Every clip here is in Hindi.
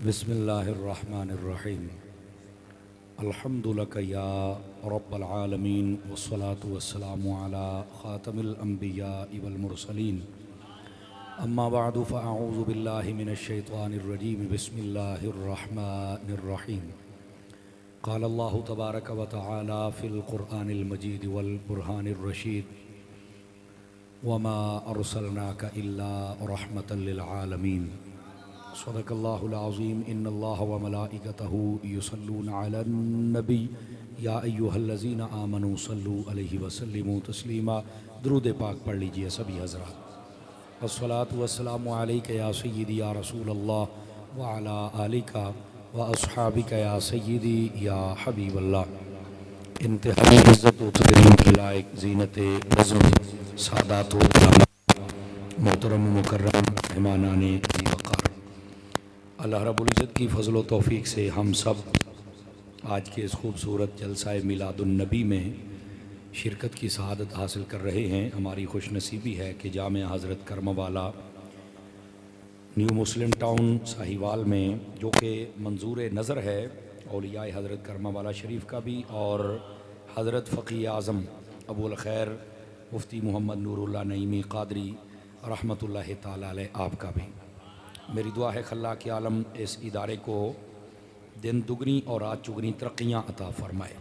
बिस्मिल्लाहिर्रहमानिर्रहीम। अल्हम्दुलिल्लाह या रब्बल आलमीन वस्सलातु वस्सलामु अला ख़ातमिल अंबिया वल मुरसलीन। अम्मा बअदु फ़अऊज़ु बिल्लाहि मिनश शैतानिर रजीम। बिस्मिल्लाहिर्रहमानिर्रहीम। क़ाल अल्लाहु तबारक व तआला फ़िल क़ुरआनिल मजीद वल बुरहानिर रशीद वमा अर्सलनाका इल्ला रहमतल लिल आलमीन। सदक़ल्लाहुल अज़ीम। इन्नल्लाह व मलाइकतहु युसल्लूना अलन नबी या अय्युहल्लज़ीना आमनू सल्लू अलैहि वसल्लिमू तस्लीमा। दुरूद पाक पढ़ लीजिए सभी हज़रात। अस्सलातु वस्सलामु अलैका या सय्यदी या रसूलल्लाह व अला आलिका व अस्हाबिका या सय्यदी या हबीबल्लाह। इंतहाई इज़्ज़त व तकरीम के लायक ज़ीनत बज़्म सादात व उलमा मोहतरम मुकर्रम मेहमानाने ज़ी वक़ार, अल्लाह रब्बुल इज़्ज़त की फ़ज़ल व तौफ़ीक़ से हम सब आज के इस खूबसूरत जलसाए मिलादुन्नबी में शिरकत की सआदत हासिल कर रहे हैं। हमारी खुशनसीबी है कि जामिया हज़रत करमवाला न्यू मुस्लिम टाउन साहिवाल में, जो कि मंजूर नज़र है औलिया हज़रत करमवाला शरीफ का भी और हज़रत फ़क़ी आज़म अबुल खैर मुफ्ती मोहम्मद नूरुल्लाह नईमी क़ादरी रहमतुल्लाहि ताला अलैह आपका भी। मेरी दुआ है खल्ला के आलम इस इदारे को दिन दुगनी और रात चुगनी तरक्कियाँ अता फ़रमाए।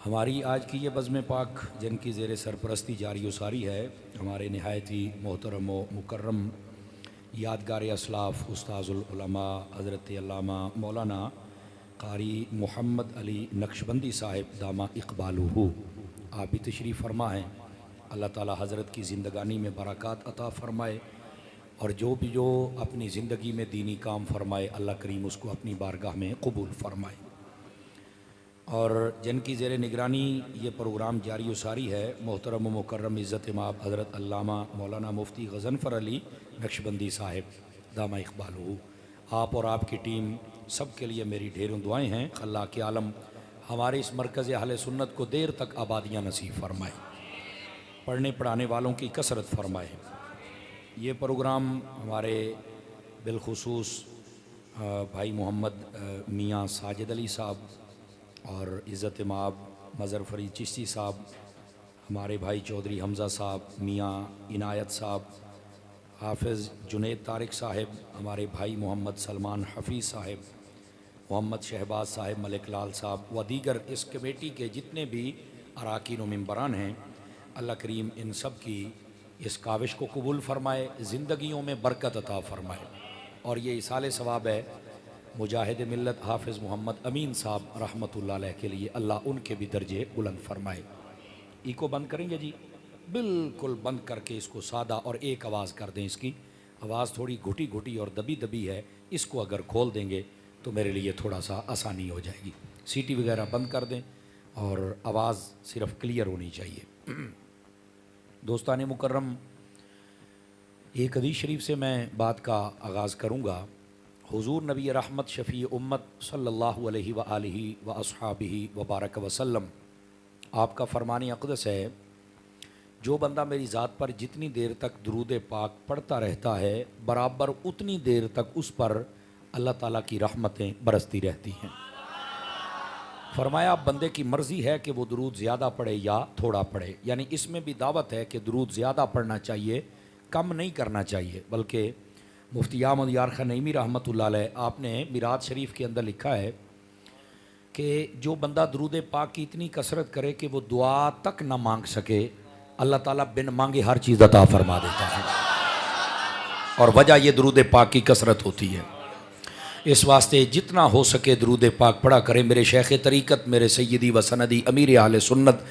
हमारी आज की ये बज़्म पाक जिनकी ज़ेर सरपरस्ती जारी उसारी है, हमारे नहायत ही मोहतरम व मुकर्रम यादगार असलाफ़ उस्ताज़ुल उलमा हज़रत अल्लामा मौलाना क़ारी मोहम्मद अली नक्शबंदी साहिब दामा इक़बालुहु आप भी तशरीफ़ फरमा हैं। अल्लाह ताला हज़रत की ज़िंदगानी में बरक़ात अता फ़रमाए और जो अपनी ज़िंदगी में दीनी काम फ़रमाए अल्लाह करीम उसको अपनी बारगाह में कबूल फ़रमाए। और जिनकी ज़ेर निगरानी ये प्रोग्राम जारी उसारी है, मोहतरम मुकर्रम इज़्ज़त माब हज़रत अल्लामा मौलाना मुफ्ती गज़नफ़र अली नक्शबंदी साहिब दामा इक़बालुहु, आप और आपकी टीम सब के लिए मेरी ढेरों दुआएँ हैं। अल्लाह के आलम हमारे इस मरकज़ अहले सुन्नत को देर तक आबादियाँ नसीब फ़रमाए, पढ़ने पढ़ाने वालों की कसरत फ़रमाए। ये प्रोग्राम हमारे बिलखुसूस भाई मोहम्मद मियाँ साजिद अली साहब और इज़्ज़त माब मज़र फ़रीद चिश्ती साहब, हमारे भाई चौधरी हमज़ा साहब, मियाँ इनायत साहब, हाफ़िज़ जुनैद तारिक साहिब, हमारे भाई मोहम्मद सलमान हफ़ीज़ साहिब, मोहम्मद शहबाज साहिब, मलिक लाल साहब व दीगर इस कमेटी के जितने भी अराकीन व मेंबरान हैं, अल्लाह करीम इन सब की इस काविश को कबूल फ़रमाए, ज़िंदगियों में बरकत अता फ़रमाए। और ये इसाले सवाब है मुजाहिद मिल्लत हाफ़िज़ मोहम्मद अमीन साहब रहमतुल्लाह अलैह के लिए, अल्लाह उनके भी दर्जे बुलंद फ़रमाए। इको बंद करेंगे जी, बिल्कुल बंद करके इसको सादा और एक आवाज़ कर दें। इसकी आवाज़ थोड़ी घुटी घुटी और दबी दबी है, इसको अगर खोल देंगे तो मेरे लिए थोड़ा सा आसानी हो जाएगी। सीटी वगैरह बंद कर दें और आवाज़ सिर्फ़ क्लियर होनी चाहिए। दोस्ताने मुकर्रम, एक हदीस शरीफ से मैं बात का आगाज़ करूँगा। हुज़ूर नबी रहमत शफ़ी उम्मत सल्लल्लाहु अलैहि व आलिहि व अस्हाबिहि व बारक वसल्लम आपका फ़रमान अक़दस है, जो बंदा मेरी ज़ात पर जितनी देर तक दुरूद पाक पढ़ता रहता है बराबर उतनी देर तक उस पर अल्लाह ताला की रहमतें बरसती रहती हैं। फ़रमाया अब बंदे की मर्ज़ी है कि वो दुरूद ज़्यादा पढ़े या थोड़ा पढ़े, यानी इसमें भी दावत है कि दुरूद ज़्यादा पढ़ना चाहिए, कम नहीं करना चाहिए। बल्कि मुफ्ती अहमद यार खान नईमी रहमतुल्लाह अलैह आपने मिराज शरीफ के अंदर लिखा है कि जो बंदा दुरूद पाक की इतनी कसरत करे कि वो दुआ तक ना मांग सके, अल्लाह ताला बिन मांगे हर चीज़ अता फ़रमा देता है। और वजह ये दुरूद पाक की कसरत होती है। इस वास्ते जितना हो सके दुरूद पाक पढ़ा करें। मेरे शेख तरीक़त, मेरे सैयदी व सनदी अमीर अहले सुन्नत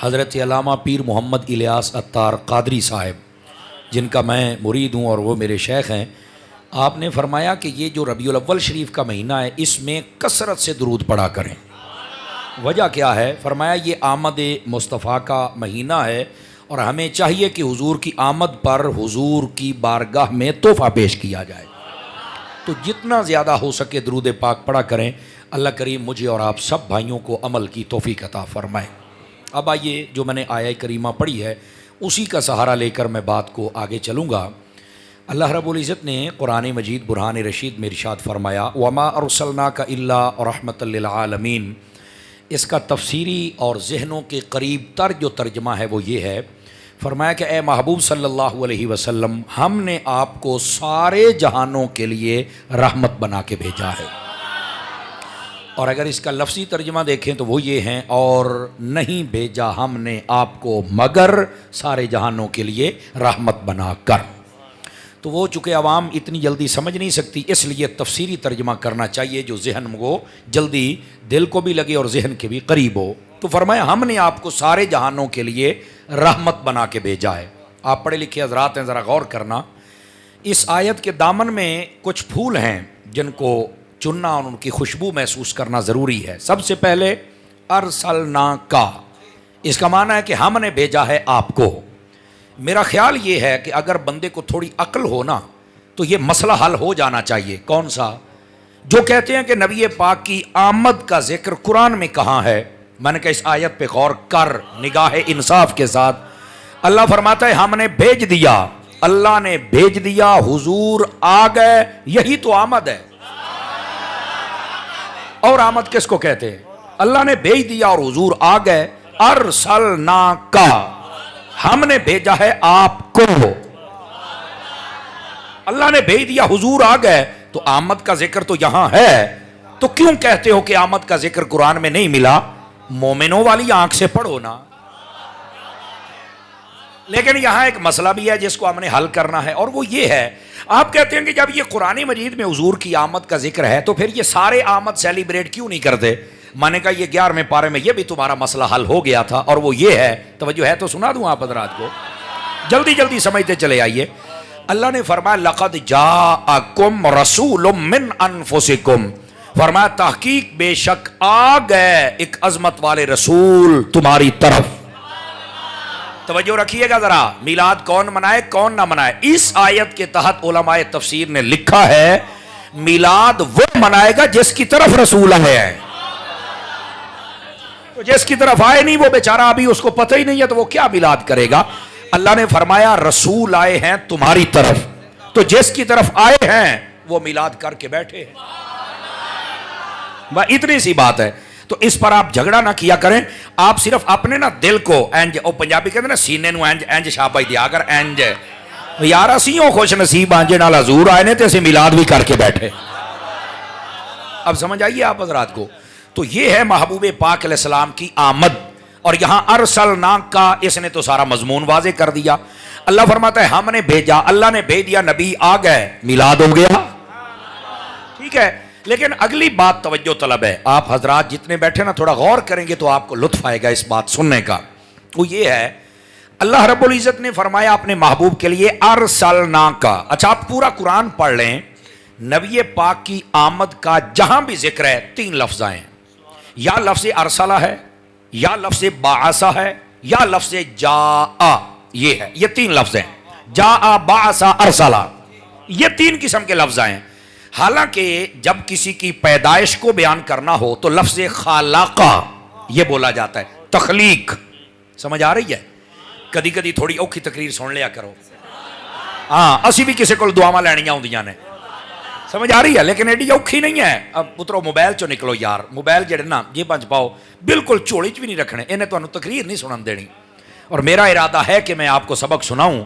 हज़रत अल्लामा पीर मोहम्मद इलियास अत्तार क़ादरी साहिब, जिनका मैं मुरीद हूँ और वो मेरे शेख हैं, आपने फ़रमाया कि ये जो रबीउल अव्वल शरीफ का महीना है इसमें कसरत से दुरूद पढ़ा करें। वजह क्या है? फ़रमाया ये आमद मुस्तफ़ा का महीना है और हमें चाहिए कि हुजूर की आमद पर हुजूर की बारगाह में तोहफ़ा पेश किया जाए। तो जितना ज़्यादा हो सके दुरूद पाक पढ़ा करें। अल्लाह करीम मुझे और आप सब भाइयों को अमल की तौफ़ीक़ अता फ़रमाए। अब आइए, जो मैंने आया करीमा पढ़ी है उसी का सहारा लेकर मैं बात को आगे चलूँगा। अल्लाह रब्बुल इज़्ज़त ने कुरान मजीद बुरहान रशीद में इरशाद फरमाया वमा अरसलनाका इल्ला रहमतल लिल आलमीन। इसका तफसीरी और ज़हनों के करीब तर जो तर्जमा है वो ये है, फरमाया कि ए महबूब सल्लल्लाहु अलैहि वसल्लम, हमने आपको सारे जहानों के लिए रहमत बना के भेजा है। और अगर इसका लफ्ज़ी तर्जमा देखें तो वो ये हैं, और नहीं भेजा हमने आपको मगर सारे जहानों के लिए रहमत बना कर। तो वो चूँकि आवाम इतनी जल्दी समझ नहीं सकती, इसलिए तफसीरी तर्जमा करना चाहिए जो जहन को जल्दी दिल को भी लगे और जहन के भी करीब हो। तो फरमाया हमने आपको सारे जहानों के लिए रहमत बना के भेजा है। आप पढ़े लिखे हजरात हैं, ज़रा गौर करना। इस आयत के दामन में कुछ फूल हैं जिनको चुनना और उनकी खुशबू महसूस करना ज़रूरी है। सबसे पहले अरसलना का, इसका माना है कि हमने भेजा है आपको। मेरा ख्याल ये है कि अगर बंदे को थोड़ी अक्ल हो ना तो ये मसला हल हो जाना चाहिए। कौन सा? जो कहते हैं कि नबी पाक की आमद का जिक्र कुरान में कहाँ है। मैंने कहा इस आयत पे गौर कर निगाह इंसाफ के साथ। अल्लाह फरमाता है हमने भेज दिया, अल्लाह ने भेज दिया, हुजूर आ गए, यही तो आमद है। और आमद किसको कहते हैं? अल्लाह ने भेज दिया और हुजूर आ गए। अरसलना का, हमने भेजा है आपको। अल्लाह ने भेज दिया, हुजूर आ गए, तो आमद का जिक्र तो यहां है। तो क्यों कहते हो कि आमद का जिक्र कुरान में नहीं मिला? मोमिनों वाली आंख से पढ़ो ना। लेकिन यहां एक मसला भी है जिसको हमने हल करना है, और वो ये है, आप कहते हैं कि जब ये कुरानी मजीद में हुजूर की आमद का जिक्र है तो फिर ये सारे आमद सेलिब्रेट क्यों नहीं करते? मैंने कहा ये 11वें पारे में ये भी तुम्हारा मसला हल हो गया था, और वो ये है, तवज्जो है तो सुना दूं आप हज़रात को, जल्दी जल्दी समझते चले आइए। अल्लाह ने फरमाया लक़द जाअकुम रसूलुम मिन अनफुसिकुम, फरमाया तहकीक बेशक आ गए एक अजमत वाले रसूल तुम्हारी तरफ। तवज्जो रखिएगा जरा, मिलाद कौन मनाए कौन ना मनाए, इस आयत के तहत उलमाए तफसीर ने लिखा है मिलाद वो मनाएगा जिसकी तरफ रसूल आए हैं। तो जिसकी तरफ आए नहीं वो बेचारा, अभी उसको पता ही नहीं है, तो वो क्या मिलाद करेगा? अल्लाह ने फरमाया रसूल आए हैं तुम्हारी तरफ, तो जिसकी तरफ आए हैं वो मिलाद करके बैठे हैं। वह इतनी सी बात है। तो इस पर आप झगड़ा ना किया करें, आप सिर्फ अपने ना दिल को इंज, ओ पंजाबी कहते ना सीने नूं इंज इंज शाबाश दिया कर, इंज यार असीं खुश नसीब आंजे नाल हजूर आए ने ते असीं मिलाद भी करके बैठे। अब समझ आइए आप हजरात को। तो ये है महबूब पाक अलैहिस्सलाम की आमद, और यहां अरसलना का इसने तो सारा मजमून वाजे कर दिया। अल्लाह फरमाता है हमने भेजा, अल्लाह ने भेज दिया, नबी आ गए, मिलाद हो गया। ठीक है, लेकिन अगली बात तवज्जो तलब है। आप हजरात जितने बैठे ना थोड़ा गौर करेंगे तो आपको लुत्फ आएगा इस बात सुनने का। वो ये है, अल्लाह रब्बुल इज़्ज़त ने फरमाया अपने महबूब के लिए अरसलना का। अच्छा, आप पूरा कुरान पढ़ लें, नबी पाक की आमद का जहां भी जिक्र है 3 लफ्ज़ आए हैं। या लफ्ज़ अरसला है, या लफ्ज़ बाअसा है, या लफ्ज़ जाआ, ये है, ये 3 लफ्ज़ हैं। जाआ, बाअसा, अरसला, ये 3 किस्म के लफ्ज़ आए हैं। हालांकि जब किसी की पैदाइश को बयान करना हो तो लफ्ज़ खालाका ये बोला जाता है, तख्लीक। समझ आ रही है? कदी कदी थोड़ी औखी तकरीर सुन लिया करो। हाँ, असी भी किसी को दुआवां लैनियां होंदियां ने, समझ आ रही है, लेकिन एडी औखी नहीं है। अब पुत्रो मोबाइल चो निकलो यार, मोबाइल जेडे ना जेबां च पाओ, बिल्कुल झोली च भी नहीं रखने, इन्हें तुहानू तकरीर नहीं सुनन देनी। और मेरा इरादा है कि मैं आपको सबक सुनाऊं।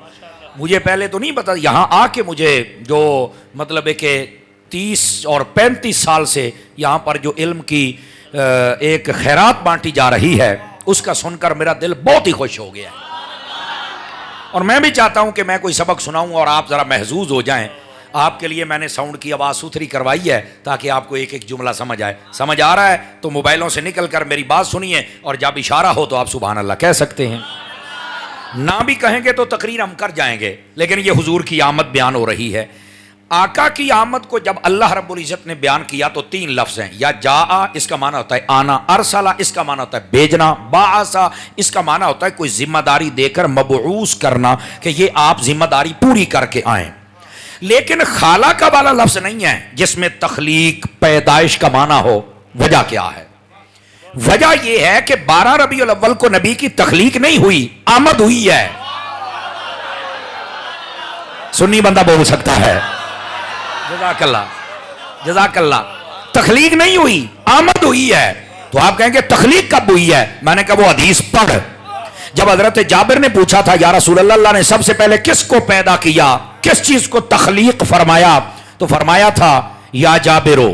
मुझे पहले तो नहीं पता, यहाँ आके मुझे जो मतलब है कि 30 और 35 साल से यहाँ पर जो इल्म की एक खैरात बांटी जा रही है उसका सुनकर मेरा दिल बहुत ही खुश हो गया है। और मैं भी चाहता हूँ कि मैं कोई सबक सुनाऊं और आप ज़रा महजूज हो जाएं। आपके लिए मैंने साउंड की आवाज़ सुथरी करवाई है ताकि आपको एक एक जुमला समझ आए। समझ आ रहा है तो मोबाइलों से निकल कर मेरी बात सुनिए, और जब इशारा हो तो आप सुभान अल्लाह कह सकते हैं। ना भी कहेंगे तो तकरीर हम कर जाएंगे, लेकिन ये हुजूर की आमद बयान हो रही है। आका की आमद को जब अल्लाह रब्बुल इज़्ज़त ने बयान किया तो 3 लफ्ज़ हैं। या जाआ इसका माना होता है आना, अरसला इसका माना होता है भेजना, बाअसा इसका माना होता है कोई जिम्मेदारी देकर मबऊस करना कि ये आप जिम्मेदारी पूरी करके आए। लेकिन खाला का वाला लफ्ज़ नहीं है जिसमें तख्लीक पैदाइश का माना हो। वजह क्या है? वजह यह है कि 12 रबीउल अव्वल को नबी की तख्लीक नहीं हुई, आमद हुई है। सुन्नी बंदा बोल सकता है। जज़ाकल्लाह, जज़ाकल्लाह। तखलीक नहीं हुई, आमद हुई है। तो आप कहेंगे तखलीक कब हुई है? मैंने कहा वो हदीस पढ़। जब हजरत जाबिर ने पूछा था या रसूल अल्लाह, अल्लाह ने सबसे पहले किसको पैदा किया, किस चीज को तखलीक फरमाया, तो फरमाया था या जाबिरो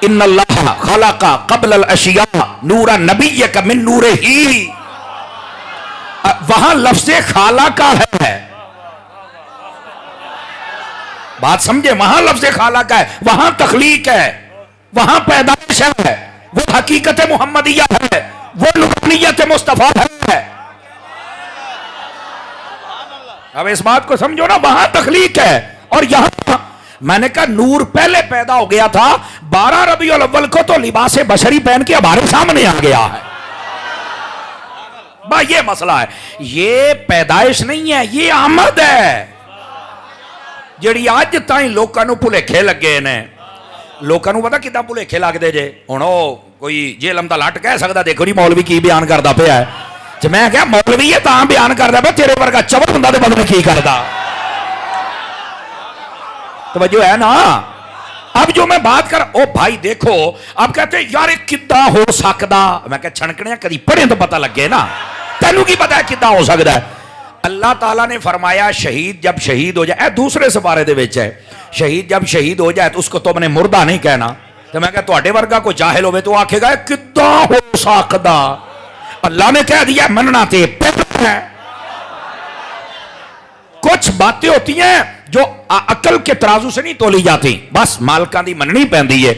इन्नल्लाह खलका क़ब्ल अल अशिया नूरा नबिय्यक मिन नूरिही। वहां लफ्ज़े खालाका है, बात समझे, वहां लफ्ज़े खालाका है, वहां तखलीक है, वहां पैदाइश है, वो हकीकत मुहम्मदिया है, वो नूरानियत मुस्तफा है। अब इस बात को समझो ना, वहां तखलीक है और यहां मैंने कहा नूर पहले पैदा हो गया था। 12 रबीउल अव्वल को तो लिबास बशरी पहन के हमारे सामने आ गया है। भाई ये मसला है, ये पैदाइश नहीं है, ये आमद है जिहड़ी अज ताई लोकां नूं भुलेखे लगे ने। लोकां नूं पता किदां भुलेखे लगदे जे। हुण कोई जेलम दा लट कह सकदा देखो जी मौलवी की बयान करदा पिया है, ते मैं क्या मौलवी है तां बयान करदा पिया, तेरे वर्गा चवल हुंदा ते बंदे की करदा। तवज्जो है ना। अब जो मैं बात कर, ओ भाई देखो, अब कहते यार किद्दां हो सकदा, मैं क्या छणकने कदी पढ़े तो पता लगे ना, तेनू की पता है किद्दां हो सकदा है। अल्लाह ताला ने फरमाया शहीद जब शहीद हो जाए, दूसरे सपारे दे विच है, शहीद जब शहीद हो जाए तो उसको तुमने मुर्दा नहीं कहना। तो मैं क्या तुहाडे वर्गा को जाहिल होवे तो आखेगा किद्दां हो सकदा। अल्लाह ने कह दिया मनना ते है। कुछ बातें होती हैं जो अकल के तराजू से नहीं तोली जाती, बस मालकां दी मननी पैंदी है।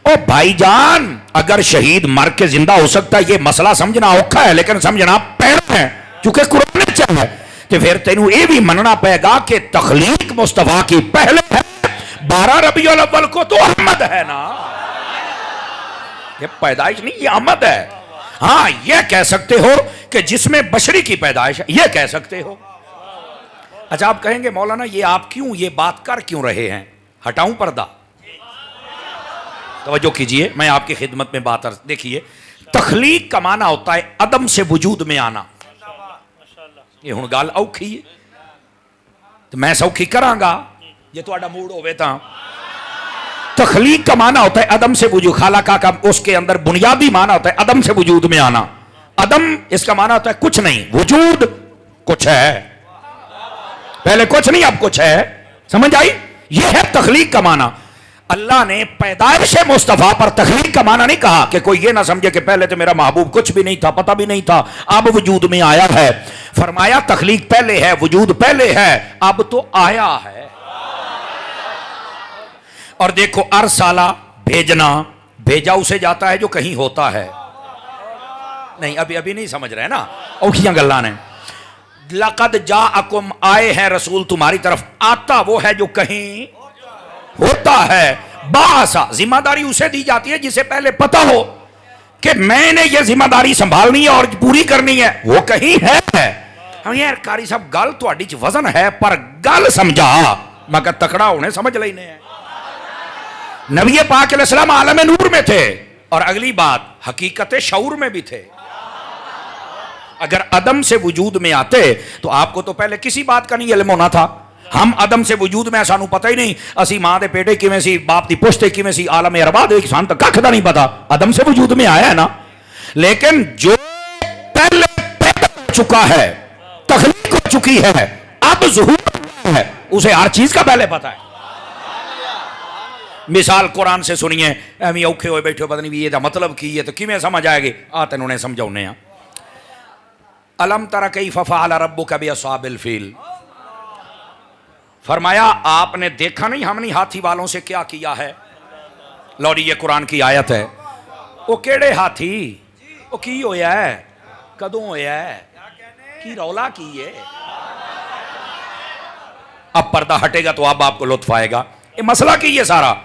ओ भाईजान, अगर शहीद मर के जिंदा हो सकता है, यह मसला समझना औखा है लेकिन समझना पैना है, क्योंकि कुरान में है। तो फिर तेनू यह भी मनना पड़ेगा कि तखलीक मुस्तफा की पहले है। 12 रबीउल अव्वल को तो अहमद है ना, ये पैदाइश नहीं, ये आमद है। हाँ, यह कह सकते हो कि जिसमें बशरी की पैदाइश है, यह कह सकते हो। अच्छा, आप कहेंगे मौलाना ये आप क्यों ये बात कर क्यों रहे हैं, हटाऊं पर्दा? तवज्जो कीजिए, मैं आपकी खिदमत में बात देखिए, तखलीक का माना होता है अदम से वजूद में आना। ये हुण गल औखी है तो मैं सौखी करांगा जे तुहाडा मूड होवे तां। तखलीक का माना होता है अदम से वजूद, खालाका का उसके अंदर बुनियादी माना होता है अदम से वजूद में आना। अदम इसका माना होता है कुछ नहीं, वजूद कुछ है, पहले कुछ नहीं अब कुछ है। समझ आई? यह है तखलीक का माना। अल्लाह ने पैदाइश मुस्तफा पर तखलीक का माना नहीं कहा कि कोई ये ना समझे कि पहले तो मेरा महबूब कुछ भी नहीं था, पता भी नहीं था, अब वजूद में आया है। फरमाया तखलीक पहले है, वजूद पहले है, अब तो आया है। और देखो अरसाला भेजना, भेजा उसे जाता है जो कहीं होता है। नहीं अभी नहीं समझ रहे ना, औखियां गल्लां ने। लक़द जाअकुम, आए हैं रसूल तुम्हारी तरफ, आता वो है जो कहीं होता है। बासा, जिम्मेदारी उसे दी जाती है जिसे पहले पता हो कि मैंने ये जिम्मेदारी संभालनी है और पूरी करनी है, वो कहीं है। हम यार कारी साहब गल तुहाडी च वजन है पर गल समझा, मैं कहा तकड़ा होने समझ लेने हैं। नबी पाक अलैहिस्सलाम आलम नूर में थे और अगली बात हकीकत शऊर में भी थे। अगर अदम से वजूद में आते तो आपको तो पहले किसी बात का नहीं इल्म होना था। हम अदम से वजूद में सानू पता ही नहीं, असी मां दे पेटे किवें सी, बाप दी पुश्ते किवें सी, आलम अरबा दे सान तक कख दा नहीं पता। अदम से वजूद में आया है ना। लेकिन जो पहले पैदा हो चुका है, तखलीक हो चुकी है, अब ज़ुहूर है, उसे हर चीज का पहले पता है। मिसाल कुरान से सुनिए, एवं औखे हुए बैठे पता नहीं ये मतलब की है तो किवें समझ आएगी। आ तेन उन्हें समझाने आ। अलम तरा कैफ़ फ़अल रब्बुका बिअस्हाबिल फील, फरमाया आपने देखा नहीं हमने हाथी वालों से क्या किया है। लौड़ी ये कुरान की आयत है। वो केड़े हाथी, वो की होया है, कदों होया है, की रौला की है। अब पर्दा हटेगा तो अब आपको लुत्फ आएगा। ये मसला की है सारा।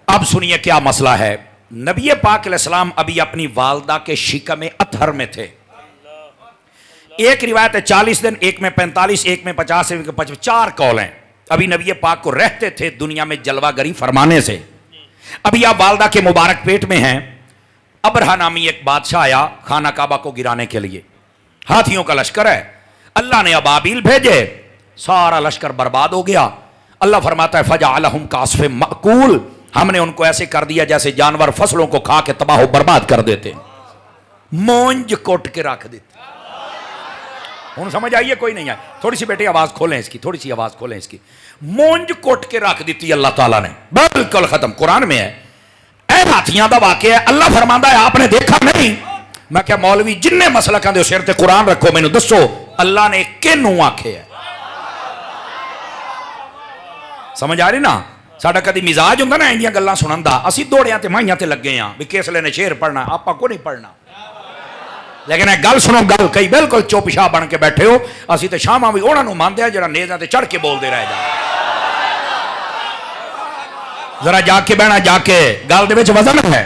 अब सुनिए क्या मसला है। नबी पाक अलैहिस्सलाम अभी अपनी वालदा के शिकम अतहर में थे। एक रिवायत है 40 दिन, एक में 45, एक में 50, एक में 55, 4 कौल हैं। अभी नबी पाक को रहते थे दुनिया में जलवागरी फरमाने से। अभी आप वालदा के मुबारक पेट में हैं। अबरहा नामी एक बादशाह आया खाना काबा को गिराने के लिए। हाथियों का लश्कर है। अल्लाह ने अबाबील भेजे, सारा लश्कर बर्बाद हो गया। अल्लाह फरमाता है फजअलहुम कास्फिम माकूल, हमने उनको ऐसे कर दिया जैसे जानवर फसलों को खा के तबाह बर्बाद कर देते, मोंज कोट के रख देते। हूं समझ आइए कोई नहीं है? थोड़ी सी बेटे आवाज खोलें इसकी, थोड़ी सी आवाज खोलें इसकी। मोंज कोट के रख दी अल्लाह ताला ने, बिल्कुल खत्म। कुरान में है, ए हाथियां दा वाकया है। अल्लाह फरमांदा है आपने देखा नहीं? मैं क्या मौलवी जिन्ने मसलकां दे सिर ते कुरान रखो, मैनू दसो अल्लाह ने किनू आखे है? समझ आ रही ना? साडा कदी मिजाज हुंदा ना इंदियां गल्लां सुनन दा, असीं दौड़ियां ते माइयां ते लगे हां भी किसले ने शेर पढ़ना, आपां को नहीं पढ़ना। लेकिन एक गल सुनो, गल कई बिल्कुल चुपशाह बन के बैठे हो, असीं ते शामां भी उन्हां नूं मानदे आ जिहड़ा नेज़ां ते चढ़ के बोलदे रह जाए। जरा जाके बहना, जाके गल दे विच वजन है।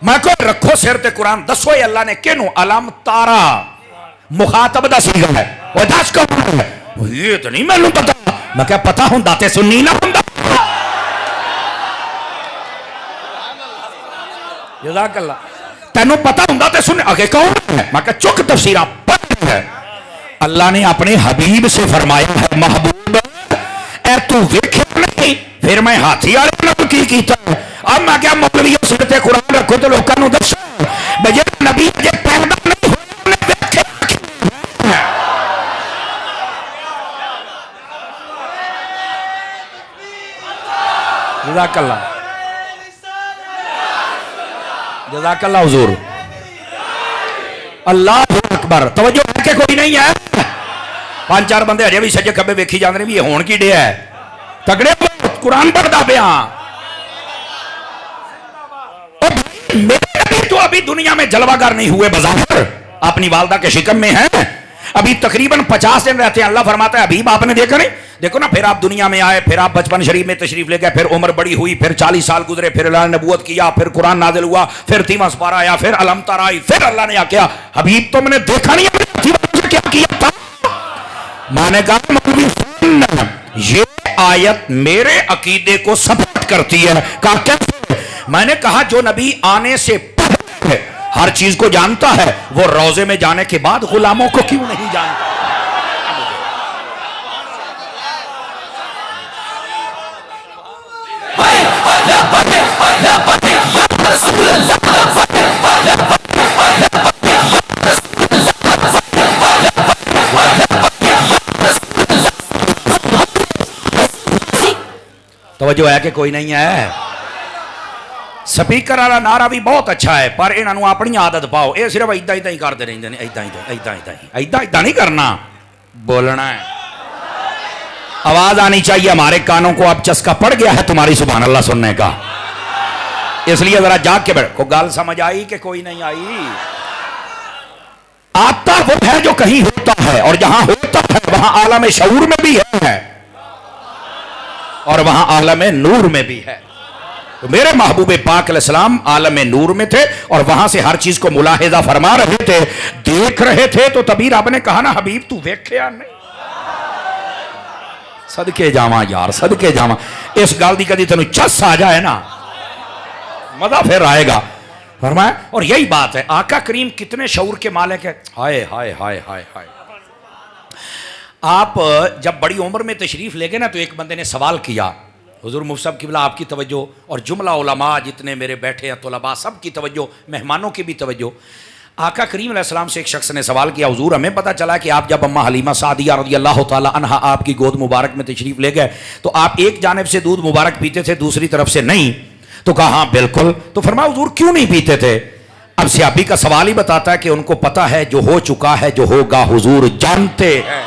मैं को रखो सिर ते कुरान, दसो अल्लाह ने किनू? अलम तारा मुखातब दा सीगा है, वो दस कौन है? ये तो नहीं मैनू पता। मैं क्या पता हुंदा ते सुन्नी ना हुंदा। जज़ाकल्लाह, तेनू पता हुंदा ते सुन आगे कौन है? मैं क्या चुक तफसीरा पढ़ है। अल्लाह ने अपने हबीब से फरमाया है, महबूब ए तू वेखे नहीं, फिर मैं हाथी वाले नाल की कीता। अब मैं क्या मौलवी सिर ते कुरान रखो तो लोकां नूं दसो बजे नबी जे पैदा नहीं होया उन्हें वेखे। जज़ाकल्लाह, जज़ाकल्लाह हुजूर, अल्लाह अकबर। तवज्जो है कि कोई नहीं है? पांच चार बंदे अजे भी सज्जे खब्बे वेखी जाते हैं भी होण की डे है। तगड़े कुरान पढ़दा पिया। मेरे नबी तो अभी दुनिया में जलवागर नहीं हुए, बज़ाहिर अपनी वालदा के शिकम में है, अभी तकरीबन 50 दिन रहते हैं। अल्लाह फरमाता है हबीब आपने देखा नहीं? देखो ना, फिर आप दुनिया में आए, फिर आप बचपन शरीफ में तशरीफ ले गए, फिर उम्र बड़ी हुई, फिर 40 साल गुजरे, फिर अल्लाह ने नबूवत किया, फिर कुरान नाजिल हुआ, फिर 3वां सुपारा आया, फिर अलम तरा आई, फिर अल्लाह ने क्या हबीब तो मैंने देखा नहीं क्या किया था? मैंने कहा मौलवी ये आयत मेरे अकीदे को सपोर्ट करती है। कहा कैसे? मैंने कहा जो नबी आने से पहले हर चीज को जानता है, वो रोजे में जाने के बाद गुलामों को क्यों नहीं जानता? तवज्जो है कि कोई नहीं है? स्पीकर वाला नारा भी बहुत अच्छा है, पर इन्हों अपनी आदत पाओ, ये सिर्फ इदा इदा ही करते रहते हैं। इदा इदा नहीं करना, बोलना है। आवाज आनी चाहिए। हमारे कानों को अब चस्का पड़ गया है तुम्हारी सुभान अल्लाह सुनने का, इसलिए जरा जाग के बैठ। को गाल समझ आई कि कोई नहीं आई? आता वो है जो कहीं होता है, और जहां होता है वहां आलम शऊर में भी है और वहां आलम नूर में भी है। तो मेरे महबूब पाक अलैहिस्सलाम आलम नूर में थे और वहां से हर चीज को मुलाहिजा फरमा रहे थे, देख रहे थे। तो तभी रब ने कहा ना हबीब तू वेख्या नहीं? सदके जावा यार, सदके जावा। इस गल दी कदी तेन चस आ जाए ना, मजा फिर आएगा। फरमाया, और यही बात है, आका करीम कितने शऊर के मालिक है। हाय हाय हाय हाय हाय। आप जब बड़ी उम्र में तशरीफ ले गए ना, तो एक बंदे ने सवाल किया, हुजूर मुफ्ती साहब किबला आपकी तवज्जो, और जुमला उलमा जितने मेरे बैठे हैं तुलबा सब की तवज्जो, मेहमानों की भी तवज्जो। आका करीम अलैहिस्सलाम से एक शख्स ने सवाल किया, हुजूर हमें पता चला कि आप जब अम्मा हलीमा सादिया रज़ियल्लाहु ताला अन्हा आपकी गोद मुबारक में तशरीफ ले गए, तो आप एक जानिब से दूध मुबारक पीते थे, दूसरी तरफ से नहीं। तो कहा हाँ बिल्कुल। तो फरमाया हुजूर क्यों नहीं पीते थे? अब सियाबी का सवाल ही बताता है कि उनको पता है जो हो चुका है, जो होगा हुजूर जानते हैं।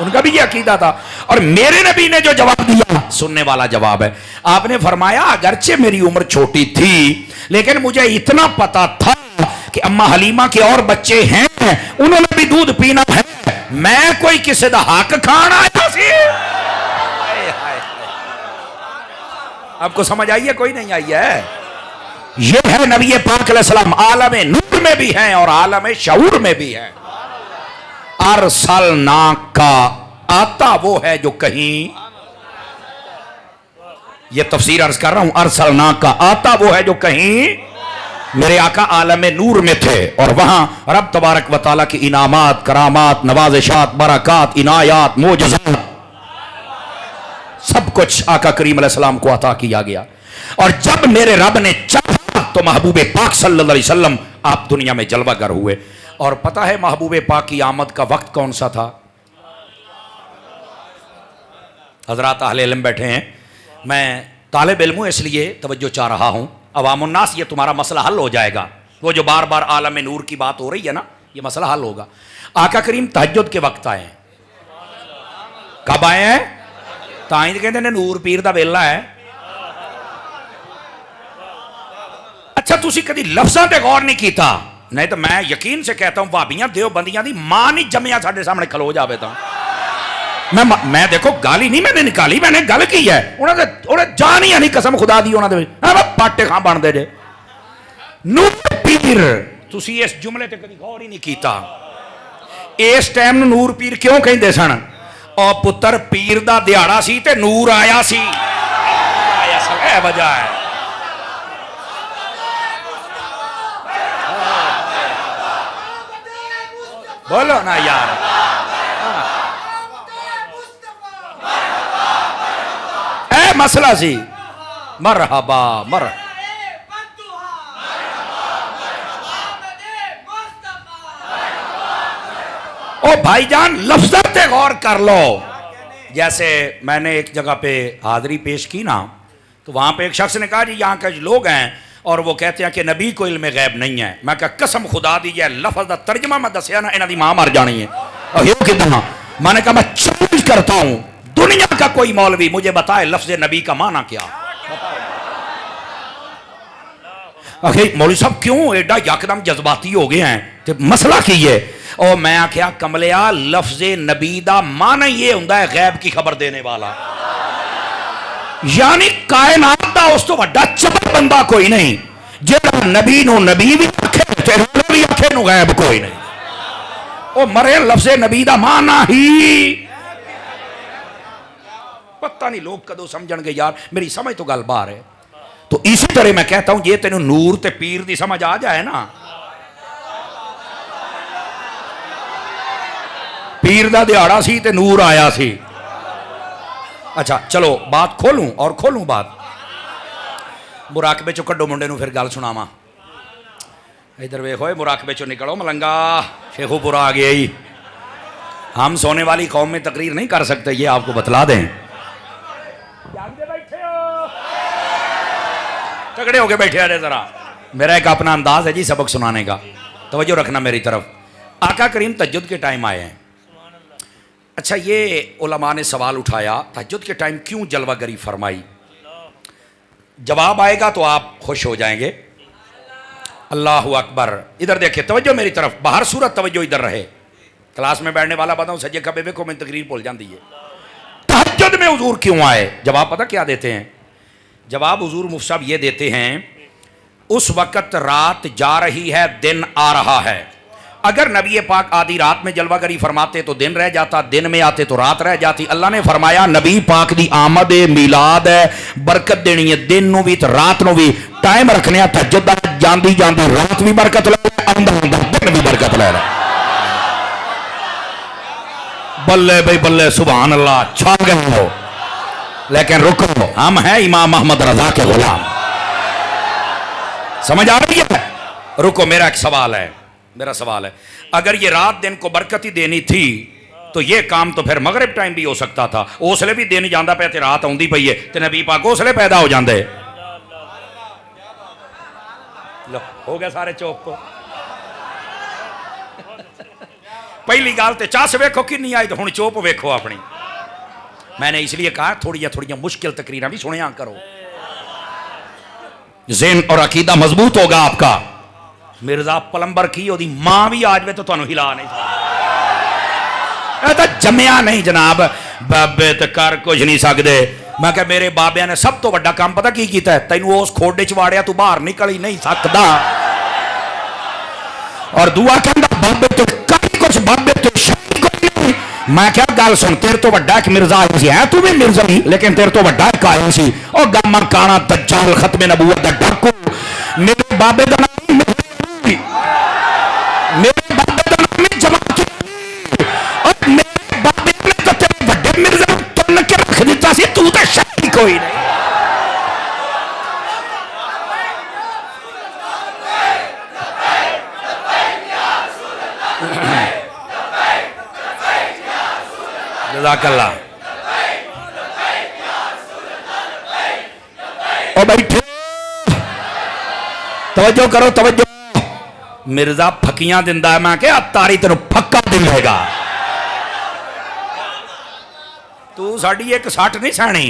उनका भी ये अकीदा था। और मेरे नबी ने जो जवाब दिया, सुनने वाला जवाब है। आपने फरमाया अगरचे मेरी उम्र छोटी थी, लेकिन मुझे इतना पता था कि अम्मा हलीमा के और बच्चे हैं, उन्होंने भी दूध पीना है, मैं कोई किसी दा हक खान आया सी। आपको समझ आई है? कोई नहीं आई है? ये है नबी पाक अलैहिस्सलाम, आलम नूर में भी हैं और आलम शऊर में भी हैं। अरसलना का आता वो है जो कहीं, ये तफसीर अर्ज कर रहा हूं, अरसलना का आता वो है जो कहीं मेरे आका आलम नूर में थे और वहां रब तबारक व तआला की इनामात, करामात, नवाजिशात, बरक़ात, इनायात, मोजज़ात सब कुछ आका करीम अलैहिस्सलाम को अता किया गया। और जब मेरे रब ने चाहा तो महबूब पाक सल्लल्लाहु अलैहि वसल्लम आप दुनिया में जलवागर हुए। और पता है महबूब पाक की आमद का वक्त कौन सा था? हजरात अहले इल्म बैठे हैं, मैं तालिब इल्म हूं इसलिए तवज्जो चाह रहा हूं। अवामुन्नास, ये तुम्हारा मसला हल हो जाएगा। वो जो बार बार आलम नूर की बात हो रही है ना, ये मसला हल होगा। आका करीम तहज्जुद के वक्त आए हैं। कब आए हैं? ताई कहते ने नूर पीर दा वेला है। अच्छा तुसी कभी लफ्जां ते गौर नहीं कीता? नहीं तो मैं यकीन से कहता हूं भाबियां देवबंदियां दी मां नहीं जम्मिया साडे सामने खलो जावे तो मैं देखो गाली नहीं मैंने निकाली, मैंने गल की है। उन्होंने जान ही नहीं कसम खुदा दी उन्होंने पाटे खां बनते जे नूर पीर। तुसी इस जुमले ते कभी गौर ही नहीं कीता। इस टाइम नूर पीर क्यों कहते सन? और पुत्र पीर दा दिहाड़ा सी ते नूर आया सी, वजह है। बोलो ना यार, ए मसला सी। मरहबा मर ओ भाईजान, लफ्ज़ पे गौर कर लो। जैसे मैंने एक जगह पे हाजिरी पेश की ना, तो वहां पे एक शख्स ने कहा जी यहाँ के लोग हैं और वो कहते हैं कि नबी को इल्म गैब नहीं है। मैं कहा कसम खुदा दी है, लफ्ज़ का तर्जमा मैं दसिया ना, इन्हां दी मां मर जानी है। और ये कितना? मैंने कहा मैं चैलेंज करता हूं, दुनिया का कोई मौलवी मुझे बताए लफ्ज़ नबी का माना क्या। मौलवी साहब क्यों एडा यकदम जज्बाती हो गए हैं? तो मसला की है। और मैं आख्या कमलिया, लफ्ज़ नबी दा माना ये हुंदा है गैब की खबर देने वाला, यानी कायनात दा उस तो वड्डा चबल बंदा कोई नहीं जेड़ा नबी नु नबी भी आखे ते भी आखे नु गैब कोई नहीं। ओ मरे लफ्ज़ नबी दा माना ही पता नहीं लोग कदों समझणगे यार, मेरी समझ तो गल बाहर है। तो इसी तरह मैं कहता हूं जे तेन नूर ते पीर की समझ आ जाए ना, पीर दा दिहाड़ा सी ते नूर आया सी। अच्छा चलो बात खोलूं और खोलूं बात। मुराकबे चो कड्डो मुंडे नूं फिर गल सुनावा। इधर वेखो, मुराकबे चो निकलो मलंगा, शेखोपुरा आ गया ही। हम सोने वाली कौम में तकरीर नहीं कर सकते, ये आपको बतला दें। तगड़े होके बैठे अरे जरा, मेरा एक अपना अंदाज है जी सबक सुनाने का, तवज्जो रखना मेरी तरफ। आका करीम तहज्जुद के टाइम आए हैं। अच्छा ये उलमा ने सवाल उठाया तहज्जुद के टाइम क्यों जलवागरी फरमाई? जवाब आएगा तो आप खुश हो जाएंगे। अल्लाहु अकबर। इधर देखिए, तवज्जो मेरी तरफ, बाहर सूरत तवज्जो इधर रहे। क्लास में बैठने वाला बताऊं सज्जे खबे देखो मैं तकरीर भूल जाती है। तहज्जुद में हुजूर क्यों आए? जवाब पता क्या देते हैं? जवाब हुजूर मुफ्ती साहब ये देते हैं, उस वक़्त रात जा रही है, दिन आ रहा है। अगर नबी पाक आधी रात में जलवागरी फरमाते तो दिन रह जाता, दिन में आते तो रात रह जाती। अल्लाह ने फरमाया नबी पाक दी आमद है, मिलाद है, बरकत देनी है, दिन नू भी तो रात नू भी। टाइम रखने तहज्जुद दा, जांदी जांदी रात भी बरकत ले, आंदा आंदा दिन भी बरकत ले रहा। बल्ले भाई बल्ले, सुभान अल्लाह, छा गए हो। लेकिन रुको, हम हैं इमाम अहमद रजा के गुलाम। समझ आ रही है? रुको, मेरा एक सवाल है, मेरा सवाल है, अगर ये रात दिन को बरकत ही देनी थी तो ये काम तो फिर मगरिब टाइम भी हो सकता था। उसले भी दिन जाता पे रात आउंदी पई है ते नबी पाक उसले पैदा हो जाते। लो हो गया सारे चौक को। पहली गल तो चस वेखो कि नहीं आई, तो हुण चोप वेखो अपनी। मैंने इसलिए कहा थोड़ी मुश्किल तकरीर भी सुनिया करो, ज़हन और अकीदा मजबूत होगा आपका। मिर्जा पलंबर की ओदी मां भी आज वे तो तुहानू हिला नहीं सकती। जमया नहीं जनाब, बाबे तो कर कुछ नहीं सकते। मैं क्या मेरे बाबिया ने सब तो बड़ा काम पता की कीता है? तेनू उस खोडे च वाड़िया, तू बाहर निकल ही नहीं सकता। और दुआ कहता बाबे तो कभी कुछ, बाबे तो मैं क्या गल सुन, तेरे तो वड्डा एक मिर्जा है, तू भी मिर्जा ही, लेकिन तेरे तो वड्डा एक आया सी। और गम काना दज्जाल खत्मे नबूवत दा डाकू मेरे बाबे का नाम मेरे बाबे का नाम है जमात और मेरे बाबे ने तो तेरे बड़े मिर्जा तुन के रख दिता सी तू तो शक ही कोई नहीं। जज़ाकल्लाह। ओ बैठे तवज्जो करो तवज्जो। मिर्जा फकियां दिंदा है मैं क्या तारी तेन फक्का दिलेगा। तू साड़ी एक सट नहीं सहनी।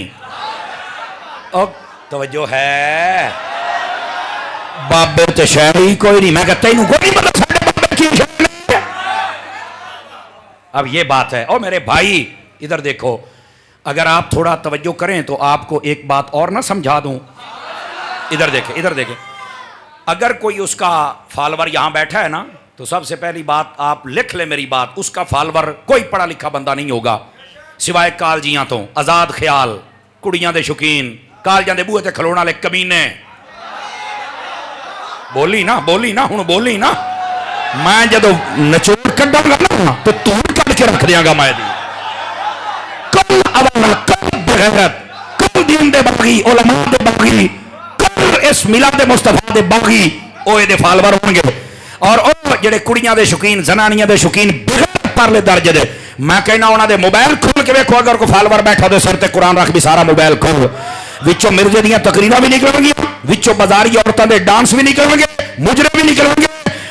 ओ तवज्जो है बाबे ते शहर ही कोई नहीं। मैं कहता तेनू कोई नहीं पता साडे बाबे की शहर है। अब ये बात है। ओ मेरे भाई इधर देखो, अगर आप थोड़ा तवज्जो करें तो आपको एक बात और ना समझा दूं। इधर देखें इधर देखें, अगर कोई उसका फॉलोवर यहां बैठा है ना तो सबसे पहली बात आप लिख ले मेरी बात, उसका फॉलोवर कोई पढ़ा लिखा बंदा नहीं होगा सिवाय कालजियां तो, आजाद ख्याल, कुड़ियां दे शौकीन, कालजां दे बूहे ते खलोण वाले कमीने। बोली ना हुण बोली ना। मैं जदों नचोड़ कड्डांगा ना तो तूं कट के रख दियांगा। मैं दी कल अवाना कल बगैरत कल दीन दे बागी उलमा दे बागी कल इस मिलाद दे मुस्तफा दे बागी ओए दे फॉलोवर होंगे। और ओ जेडे कुड़ियां दे शौकीन जनानियां दे शौकीन बगैर परले दर्जे दे, मैं कहना उन्होंने मोबाइल खोल के वेखो, अगर कोई फॉलोवर बैठा तो सिर ते कुरान रख भी सारा मोबाइल खोल, विचों मिर्जे दियां तकरीरां भी निकलणगियां, विचों बाजारी औरतां दे डांस भी निकलणगे, मुजरे भी निकलणगे।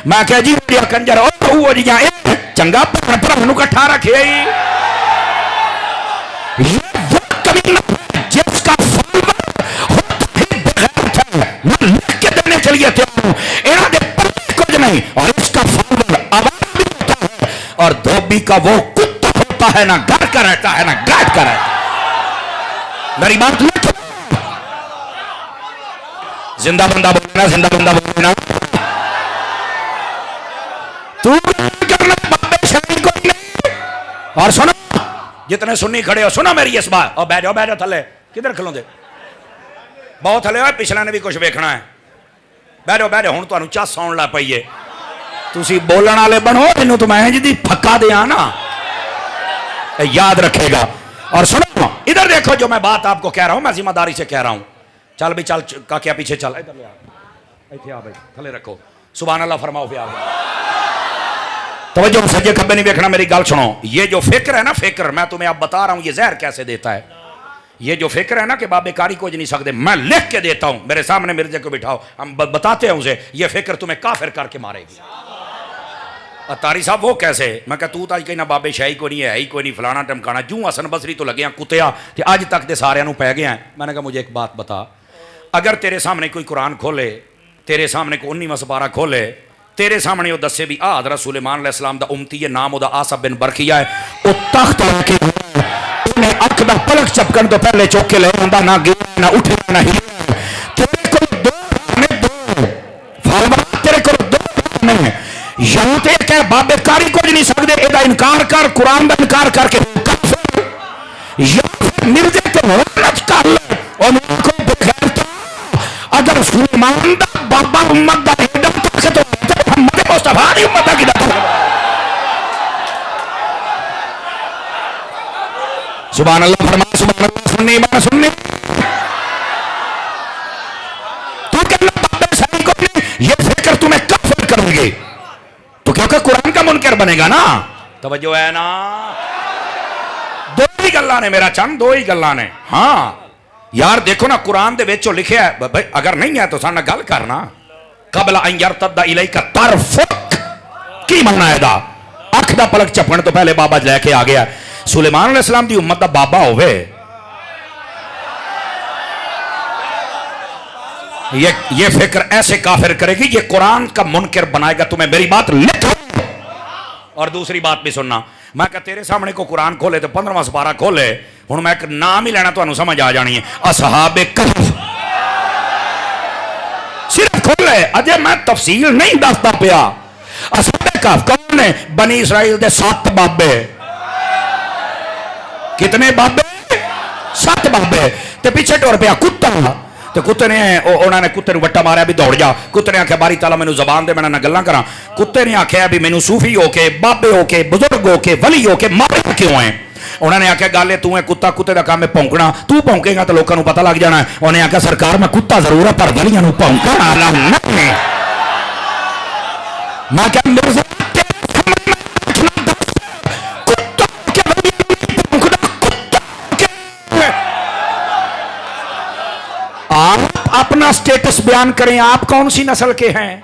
मैं कह जी कंजर ओ जी चंगा भैन भरा नूं इकट्ठा रखे जिसका फॉलोवर मैं लिख के देने के लिए इन्हों के कुछ नहीं। और इसका फॉलोवर आवाज भी होता है और धोबी का वो कुत्ता होता है, ना घर का रहता है ना गाट का रहता है। मेरी बात लिख, जिंदा बंदा बोलना, जिंदा बंदा बोलना। तू करना बाबे शाही कोई नहीं। और सुनो जितने सुन्नी खड़े हो सुनो मेरी इस बात। और बैठ जाओ थले, किधर खलोंदे बहुत थले हो, पिछले ने भी कुछ वेखना है। बैठ जाओ हुण तुहानूं चस आउण लग पई है। तुसीं बोलण वाले बनो, इन्हूं तो मैं जी फक्का दियां ना, याद रखेगा। और सुनो इधर देखो, जो मैं बात आपको कह रहा हूं मैं जिम्मेदारी से कह रहा हूं। चल भाई चल काकिया पीछे चल, इधर ले आ, इत्थे आ भाई थले रखो, सुभान अल्लाह फरमाओ फिर तवज्जो सज्जे खब्बे नहीं देखना। मेरी गल सुनो, ये जो फिक्र है ना, फिक्र मैं तुम्हें अब बता रहा हूं ये जहर कैसे देता है। ये जो फिक्र है ना कि बाबे कारी कुछ नहीं सकते, मैं लिख के देता हूं, मेरे सामने मिर्जे को बिठाओ, हम बताते हैं उसे, ये फिक्र तुम्हें काफिर करके मारेगी। तारी साहब वो कैसे? मैं कहा तू तो अज कहना बाबे शाही को नहीं है ही कोई नहीं, फलाना टमकाना, जूं हसन बसरी तो लगे कुत्तिया ते अज तक के सारे पै गया। मैंने कहा मुझे एक बात बता, अगर तेरे सामने कोई कुरान खोले, तेरे सामने कोई 19वां सुपारा खोले, तेरे सामने वो दसे भी आ हज़रत सुलेमान अलैहिस्सलाम दा उम्मती है, नाम ओदा आसब बिन बरखिया है, वो तख्त लैके उन्हें अख दा पलक झपकन तो पहले चुक के ले आंदा, ना गिरा ना उठे ना हिला। तेरे को दो फॉलोवर, तेरे को दो ने या ते कह बाबे कारी कुछ नहीं सकते, एदा इनकार कर, कुरान दा इनकार करके या मिर्जे ते लानत कर ले। और को बगैर अगर सुलेमान दा बाबा उम्मत दा एडम ताकत हो मोहम्मद मुस्तफा दी उम्मत दा किदा। सुभान अल्लाह फरमा, सुभान अल्लाह। सुन्नी मैं सुन्नी, तू कहना बाबे सही को नहीं, ये फिक्र तुम्हें काफिर करोगे तो क्योंकि कुरान का मुनकर बनेगा ना। तवज्जो है ना, दो ही गल्लां ने मेरा चंद, दो ही गल्लां ने। हाँ यार देखो ना कुरान दे विच लिखिया है भाई, अगर नहीं है तो साडे गल करना। कबला अन यरतद्दा इलैका तरफुक, की माना है दा अख दा पलक झपकन तो पहले बाबा लेके आ गया। सुलेमान अलैहिस्सलाम दी उम्मत दा बाबा होवे, ये फिक्र ऐसे काफिर करेगी, ये कुरान का मुनकर बनाएगा तुम्हें। मेरी बात लिखो। और दूसरी बात भी सुनना, मैं कहा तेरे सामने को कुरान खोले तो 15वां सुपारा खोले, हुण मैं एक नाम ही लेना तुहानू समझ आ जानी है, असहाबे कहफ सिर्फ खोले, अजे मैं तफसील नहीं दसदा पिया। असहाबे कहफ कौन है? बनी इसराइल दे 7 बाबे। कितने बाबे? 7 बाबे। ते पीछे टुर पिया कुत्ता, तो तो कुत्ते ने उन्होंने कुत्ते ने वट्टा मारिया भी दौड़ जा। कुत्ते ने आख्या बारी ताला मैनू जबान दे, मैं गल्लां करा। कुत्ते ने आख्या भी मैनू सूफी होके, बाबे होके, बुजुर्ग होके, वली होके मारे क्यों है? उन्होंने आख्या गल तू है कुत्ता, कुत्ते का काम है भौंकना, तू भौंकेगा तो लोगों को पता लग जाना है। उन्हें आख्या सरकार मैं कुत्ता जरूर है पर गलियां नूं भौंकण वाला नहीं। मैं क्या आप अपना स्टेटस बयान करें, आप कौन सी नस्ल के हैं?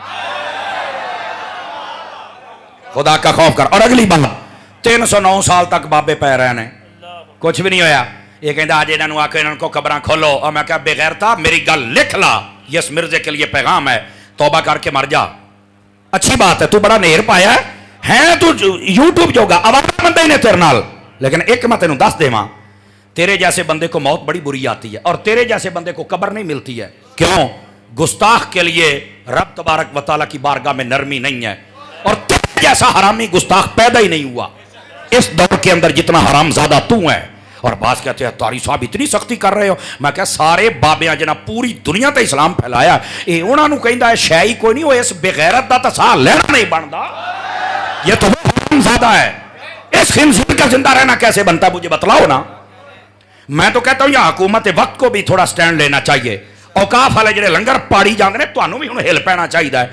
खुदा का खौफ कर। और अगली बात, 309 साल तक बाबे पै रहे ने, कुछ भी नहीं होया। ये कहता आज इन्होंने आके इनको खबर खोलो। और मैं क्या बेगैरता, मेरी गल लिख ला, यस मिर्जे के लिए पैगाम है, तौबा करके मर जा। अच्छी बात है, तू बड़ा नेर पाया है, तू यूट्यूब जोगा आवारा बंदे ही ने तेरे नाल। लेकिन एक मैं तेन दस देवां, तेरे जैसे बंदे को मौत बड़ी बुरी आती है और तेरे जैसे बंदे को कब्र नहीं मिलती है। क्यों? गुस्ताख के लिए रब तबारक व तआला की बारगाह में नरमी नहीं है। और तेरे जैसा हरामी गुस्ताख पैदा ही नहीं हुआ इस दौर के अंदर जितना हरामजादा तू है। और बात कहते हैं तारी साहब इतनी सख्ती कर रहे हो। मैं क्या सारे बाबियां जिन्हें पूरी दुनिया ते इस्लाम फैलाया, ये उन्होंने कहता है शाही कोई नहीं हो, इस बेगैरत का तो साह लेना नहीं बनता। ये तो हरामजादा है, इस खिंजीर का जिंदा रहना कैसे बनता, मुझे बतलाओ ना। मैं तो कहता हूं यह हुकूमत वक्त को भी थोड़ा स्टैंड लेना चाहिए। औकाफ वाले जो लंगर पाड़ी जाते हैं, तुहानू भी हुण हिल पैना चाहिए।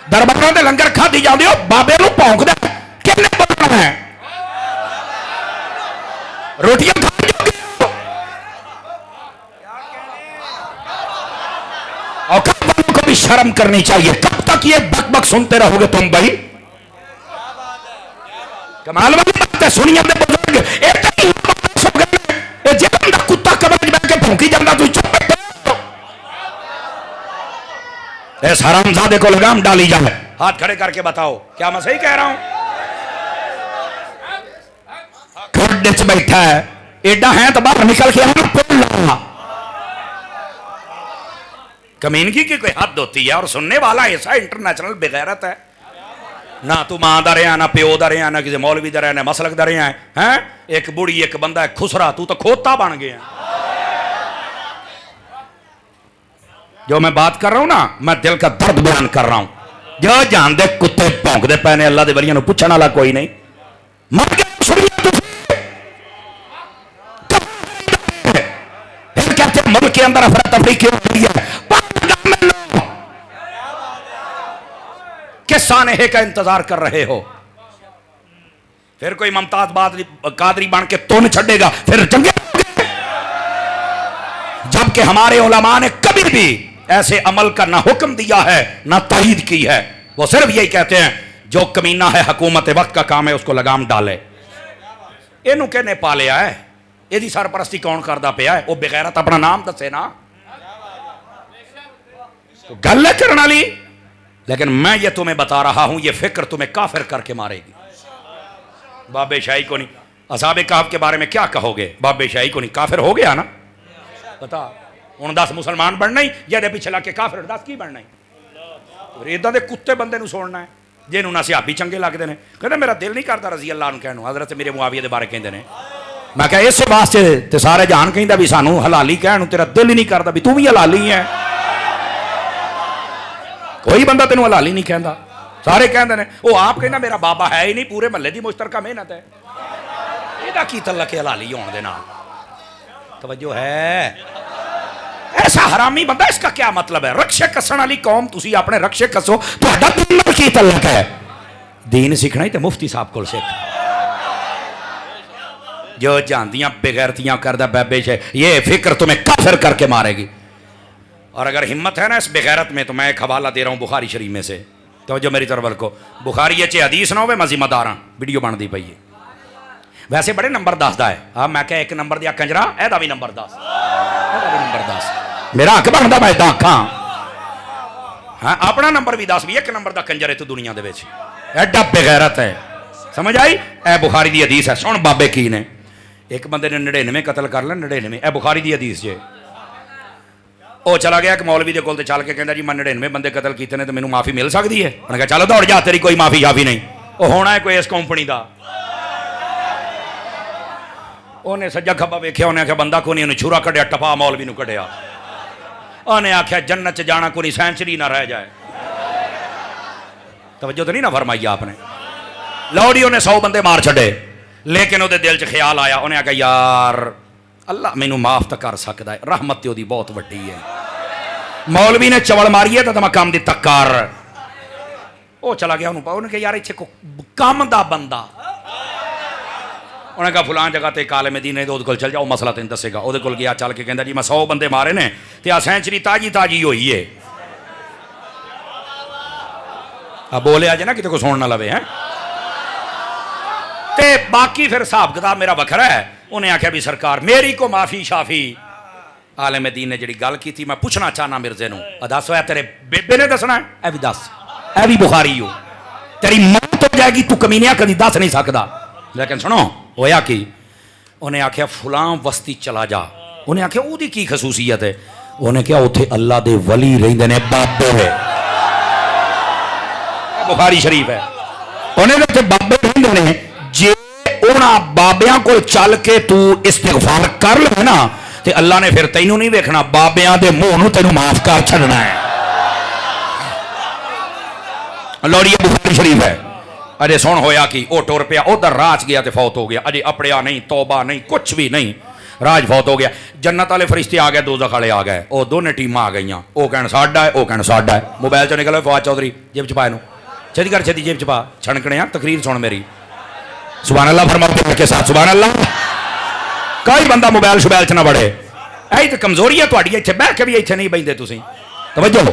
दरबारों के लंगर खाधी जाते हो, बाबे नूं भौंकदा किन्ने बोलना है? रोटियां औकाफ वालों को भी शर्म करनी चाहिए। कब तक ये बक बक सुनते रहोगे तुम भाई? कमाल वाली बात है। सुनिए बुजुर्ग, कुत्ता कब्र में बैठ के भौंकी जाता, तू चुप बैठो। इस हरामजादे को लगाम डाली जाए। हाथ खड़े करके बताओ क्या मैं सही कह रहा हूं? खड्डे च बैठा है, एडा है तो बाहर निकल के आना। कमीनगी की कोई हद होती है। और सुनने वाला ऐसा इंटरनेशनल बेगैरत है ना। तू मां दा रहा, ना प्यो दा रहा, ना किसी मौलवी दा रहा, ना मसलक दा रहा है। एक बुढ़ी एक बंदा है खुसरा, तू तो खोता बन गया। जो मैं बात कर रहा हूं ना, मैं दिल का दर्द बयान कर रहा हूं। जो जानते कुत्ते भौंकते पे ने, अल्लाह के वलियां नूं पूछण वाला कोई नहीं। मर गया कहते मुल्क के अंदर अफरा तफरी क्यों हुई है? किस सानहे का इंतजार कर रहे हो? फिर कोई मुमताज कादरी बन के तुन छड़ेगा, फिर जंगे। जबकि हमारे उलमा ने कभी भी ऐसे अमल का ना हुक्म दिया है ना तायीद की है। वो सिर्फ यही कहते हैं जो कमीना है हुकूमत वक्त का काम है उसको लगाम डाले। इनू कहने पा लिया है, यदि सरपरस्ती कौन करता पिया है? वो बेगैरत अपना नाम दसे ना, तो गल है करने वाली। लेकिन मैं ये तुम्हें बता रहा हूं, ये फिक्र तुम्हें काफिर करके मारेगी। बाबे शाही को नहीं, असाबे काफ के बारे में क्या कहोगे? बाबे शाही को नहीं, काफिर हो गया ना। बता हूं 10 मुसलमान बनना ही या पिछे ला के काफिर 10 की बनना ही? इदा के कुत्ते बंदे नूं सुनना है जिन्होंने ना सियाबी चंगे लगते हैं। कहते मेरा दिल नहीं करता रजी अल्लाह नूं कहण, हजरत मेरे मुआविया के बारे कहते हैं। मैं क्या इस वास्ते ते सारे जान कहता भी सानू हलाली कहण, तेरा दिल ही नहीं करता भी तू भी हलाली है। कोई बंदा तेन हलाली नहीं कहता, सारे कहते हैं। वो आप कहना मेरा बाबा है ही नहीं, पूरे महल्ले की मुश्तरका मेहनत है। ਇਹਦਾ ਕੀ तल्लक हलाली होने दे नाल? तवज्जो है? ऐसा हरामी बंदा, इसका क्या मतलब है? रक्षे कसन वाली कौम, तुसी अपने रक्षे कसो, तुहाडा दीन नाल की तल्लक है? दीन सीखना ही तो मुफ्ती साहब को सीख। जो जानदियां बेगैरतियां करदा बेबे से, ये फिक्र तुम्हें काफिर करके मारेगी। और अगर हिम्मत है ना इस बेगैरत में, तो मैं एक हवाला दे रहा हूँ बुखारी शरीफ में से, तो जो मेरी तरफ को बुखारी च हदीस ना हो, मैं जिम्मेदार हाँ। वीडियो बनती पई है, वैसे बड़े नंबर दसदा है। हाँ मैं क्या एक नंबर दिया कंजरा, एदा भी नंबर 10, नंबर 10 मेरा हक बनता, मैं आखा। हाँ अपना नंबर भी 10 भी, एक नंबर का कंजर है तू दुनिया दे विच, एडा बेगैरत है। समझ आई? ए बुखारी की हदीस है। सुन बाबे की ने, एक बंदे ने 99 कतल कर ले, 99। ए बुखारी की हदीस जे। वो चला गया एक मौलवी के कोल चल के कहता जी मैं 99 बंदे कतल किए ने, तो मैनू माफ़ी मिल सकती है? उन्हें कहा चलो दौड़ जा, तेरी कोई माफ़ी शाफी नहीं। वो होना है कोई इस कंपनी का। उन्हें सज्जा खब्बा वेख्या, उन्हें आख्या बंदा को नहीं, उन्हें छुरा कढ़िया, टपा मौलवी नूं कढ़िया। उन्हें आख्या जन्नत च जाना कोई सेंचुरी ना रह जाए। तवज्जो तो नहीं ना फरमाई आपने। लौड़ी उन्हें 100 बंदे मार छड़े, लेकिन उसके दिल च ख्याल आया, उन्हें आख्या यार अल्लाह मैनू माफ तो कर सकता है, रहमत तो बहुत वड्डी है। मौलवी ने चवल मारी है तो मैं काम दिता कर। वो चला गया, उन्होंने कहा यार इतने काम का बंदा, उन्हें कहा फलां जगह ते काले मदीने दे कोल चल जाओ, मसला तेन दसेगा। वो कोल गया, चल के कहता जी मैं 100 बंदे मारे ने ते आ सेंचुरी ताजी ताजी हुई है। अब बोले अज ना कितने को सुन ना लवे है। ते बाकी फिर हिसाब किताब मेरा वखरा है। उन्हें आख्या भी सरकार मेरी को माफी शाफी। आले मदीने ने जी गल की थी, मैं पूछना चाहना मिर्जे नूं, दस होया तेरे बेबे ने दसना है? ए भी दस, ए भी बुखारी हो, तेरी मौत हो जाएगी, तू कमीनिया कभी दस नहीं सकता। लेकिन सुनो होया कि उन्हें आख्या फलां बस्ती चला जा। उन्हें आख्या ओदी की खसूसियत है? उन्हें क्या उत्थे अल्लाह दे वली रहिंदे ने, बाबे है, बुखारी शरीफ है। उन्हें उत्थे बाबे रहिंदे ने, जे उन्हां बाबियां कोल चल के तू इस्तिगफार कर ले ना ते अल्लाह ने फिर तैनू नहीं वेखना, बाबियां दे मुंह नूं तैनू माफ कर छड़ना है। लौड़ी बुखारी शरीफ है। अरे सुन होया कि वो टुर पिया, उधर राज गया तो फौत हो गया। अजे अपड़िया नहीं, तौबा नहीं, कुछ भी नहीं, राज फौत हो गया। जन्नत वाले फरिश्ते आ गए, दोज़ख वाले आ गए। वो दोनों टीमां आ गई, वो कहण साडा है, वो कहण साडा है। मोबाइल चो निकले फवाद चौधरी जेब च पाए, छेती कर छेती जेब च पा, छणकने तकरीर सुन मेरी। सुभान अल्लाह फरमाते के साथ, सुभान अल्लाह। कोई बंदा मोबाइल शुबाइल च ना बड़े, यही तो कमजोरी है तुहाडी। इत्थे बह के भी इत्थे नहीं बहिंदे तुसीं। तवज्जो,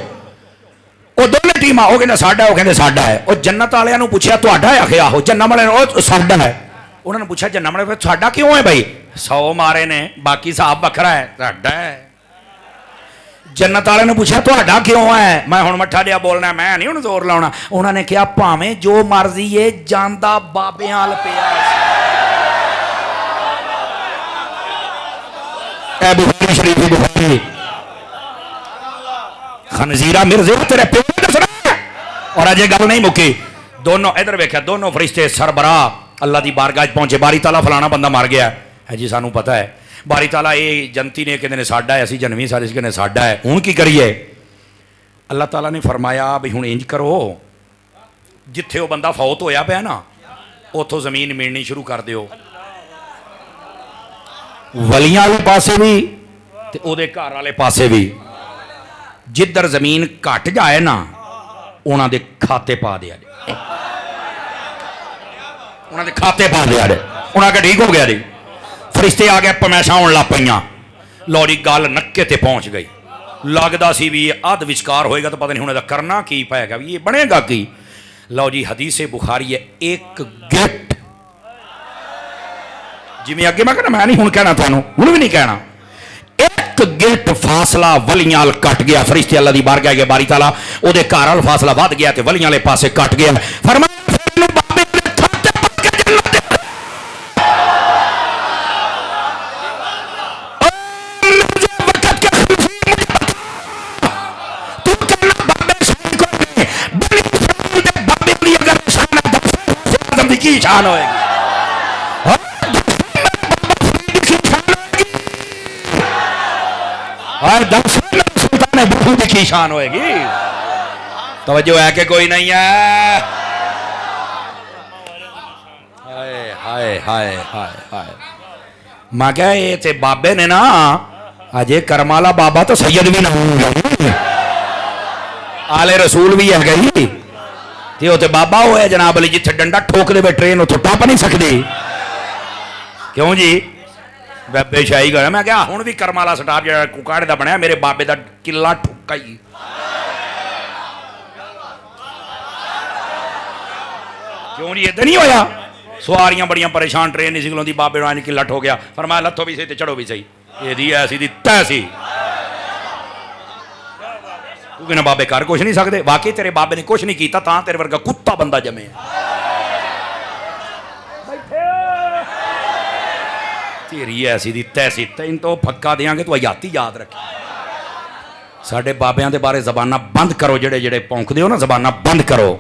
वो दोनों टीम वो कहते साडा है, वो कहते साडा है। वो जन्नत वालियां नूं पुछया तुहाडा है? आखिया आहो। जन्नत वाले ने साडा है। उन्होंने पूछा जन्नत वाले साडा क्यों है भाई? 100 मारे ने, बाकी साहब बखरा है, साडा है। जन्नत वाले ने पूछा तुहाडा क्यों है? मैं हुण मट्ठा जिहा बोलना, मैं नहीं हुण जोर लाउणा। उन्होंने कहा भावें जो मर्जी है, जांदा बाबियां अल पिया। ए बुखारी शरीफ की बुखारी। खनजीरा मिर्जे तेरे प्यो ने दसना। और अजे गल नहीं मुकी। दोनों इधर वेख्या, दोनों फरिश्ते सरबराह अल्लाह की बारगाह पहुंचे। बारी ताला फलाना बंदा मर गया है जी, सानू पता है। बारी ताला ये जनती ने कहते साडा है, असी जनवी सारे कहने साडा है, हुण की करिए? अल्लाह ताला ने फरमाया भी हुण इंज करो, जिथे वो बंदा फौत होया पिया ना, उतों जमीन मिलनी शुरू कर दिओ। वलियां वाले पासे भी ते ओदे घर वाले पासे भी। जिधर जमीन घट जाए ना, उन्हां दे खाते पा दिया, उन्हां दे खाते पा दिया। उन्हां के ठीक हो गया जी। फरिश्ते आ गए, पमैशा होने लग पईयां। लौड़ी गल नक्के ते पहुंच गई। लगदा सी भी ये अध विचकार होएगा तो पता नहीं हुण करना की पैगा, भी ये बनेगा की। लो जी हदीसे बुखारी है, एक गिट जिवें अगे मैं कहना, मैं नहीं हुण कहना थानू, हुण भी नहीं कहना। एक गिट फासला वलियां अल कट गया। फरिश्ते अल्लाह दी बारगाह गए, बारी ताला ओदे घर अल फासला वध गया ते वलियां वाले पासे कट गया। फरमाया की शान होएगी, सुल्तान की शान होएगी। तवज्जो है कि कोई नहीं है? हाय हाय हाय हाय हाय। मैं क्या ये ते बाबे ने ना, अजे करमाला बाबा तो सैयद भी ना होंगे, आले रसूल भी है गई ते बाबा हो है जनाब अली, जिथे डंडा ठोक दे ट्रेन उतो टप नहीं सकती। क्यों जी? बेबे शाही गया। मैं क्या हुण भी करमाला स्टाफ जो कुकाड़े का बनया, मेरे बाबे का किला ठुका ही। क्यों जी? इधर नहीं होया? सवारियां बड़ियां परेशान, ट्रेन नहीं निकलोंदी, बाबे ने किला ठोक गया। फरमाया लथो भी सही ते चढ़ो भी सही, यदी ऐसी दी तैसी। तू कहना बाबे कर कुछ नहीं सकते, वाकई तेरे बाबे ने कुछ नहीं किया, तां तेरे वर्गा कुत्ता बंदा जमे। तेरी ऐसी दी तैसी, तैन तो फक्का देंगे, तू हयाती याद रखे। साडे बाबियां दे बारे जबाना बंद करो, जेड़े जेड़े भौंकदे हो ना, जबाना बंद करो।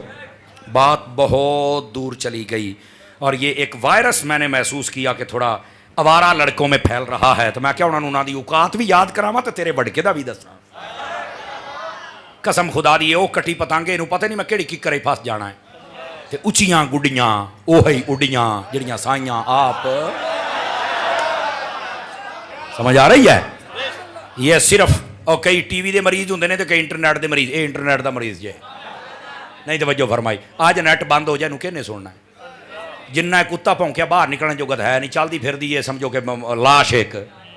बात बहुत दूर चली गई और ये एक वायरस मैंने महसूस किया कि थोड़ा आवारा लड़कों में फैल रहा है। तो मैं क्या उन्होंने औकात भी याद करावां तो तेरे वड़के दा भी दसां। कसम खुदा दी वो कटी पतंग इनू पता नहीं मैं केड़ी किकरे फस जाना है ते उचियां गुड्डियां ओही उड्डियां जड़ियां साइयां आप समझ आ रही है। ये सिर्फ और कई टीवी के मरीज होंगे ने तो कई इंटरनेट के मरीज, ये इंटरनेट का मरीज जे नहीं तवज्जो फरमाई। आज नेट बंद हो जाए इनू किहने सुनना है। जिन्ना कुत्ता भौंकिया बाहर निकलने जोगत है नहीं, चलती फिरदी है समझो कि लाश एक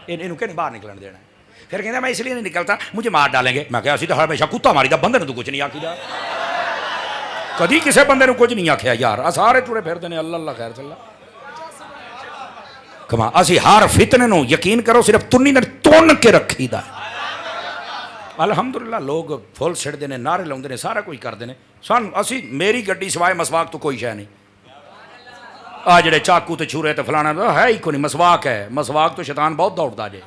इनू किहने बाहर निकलने देना है। फिर कहते मैं इसलिए नहीं निकलता मुझे मार डालेंगे। मैं क्या तो हमेशा कुत्ता मारी बंदे तू कुछ नहीं आखीदा, कभी किसी बंदे ने कुछ नहीं आख्या यार। आ सारे टुरे फिरते हैं अल्लाह अल्लाह खैर चला कमा। असी हर फितने नू यकीन करो सिर्फ तुन्नी ने तुन के रखीदा। अलहमदुलिल्लाह लोग फुल छिड़ते हैं, नारे लाते हैं, सारा कुछ करते हैं। सन असी मेरी गड्डी सिवाय मसवाक तो कोई शह नहीं। आ जड़े चाकू तो छुरे तो फलाना तो है ही को नहीं, मसवाक है। मसवाक तो शैतान बहुत दौड़ता जे।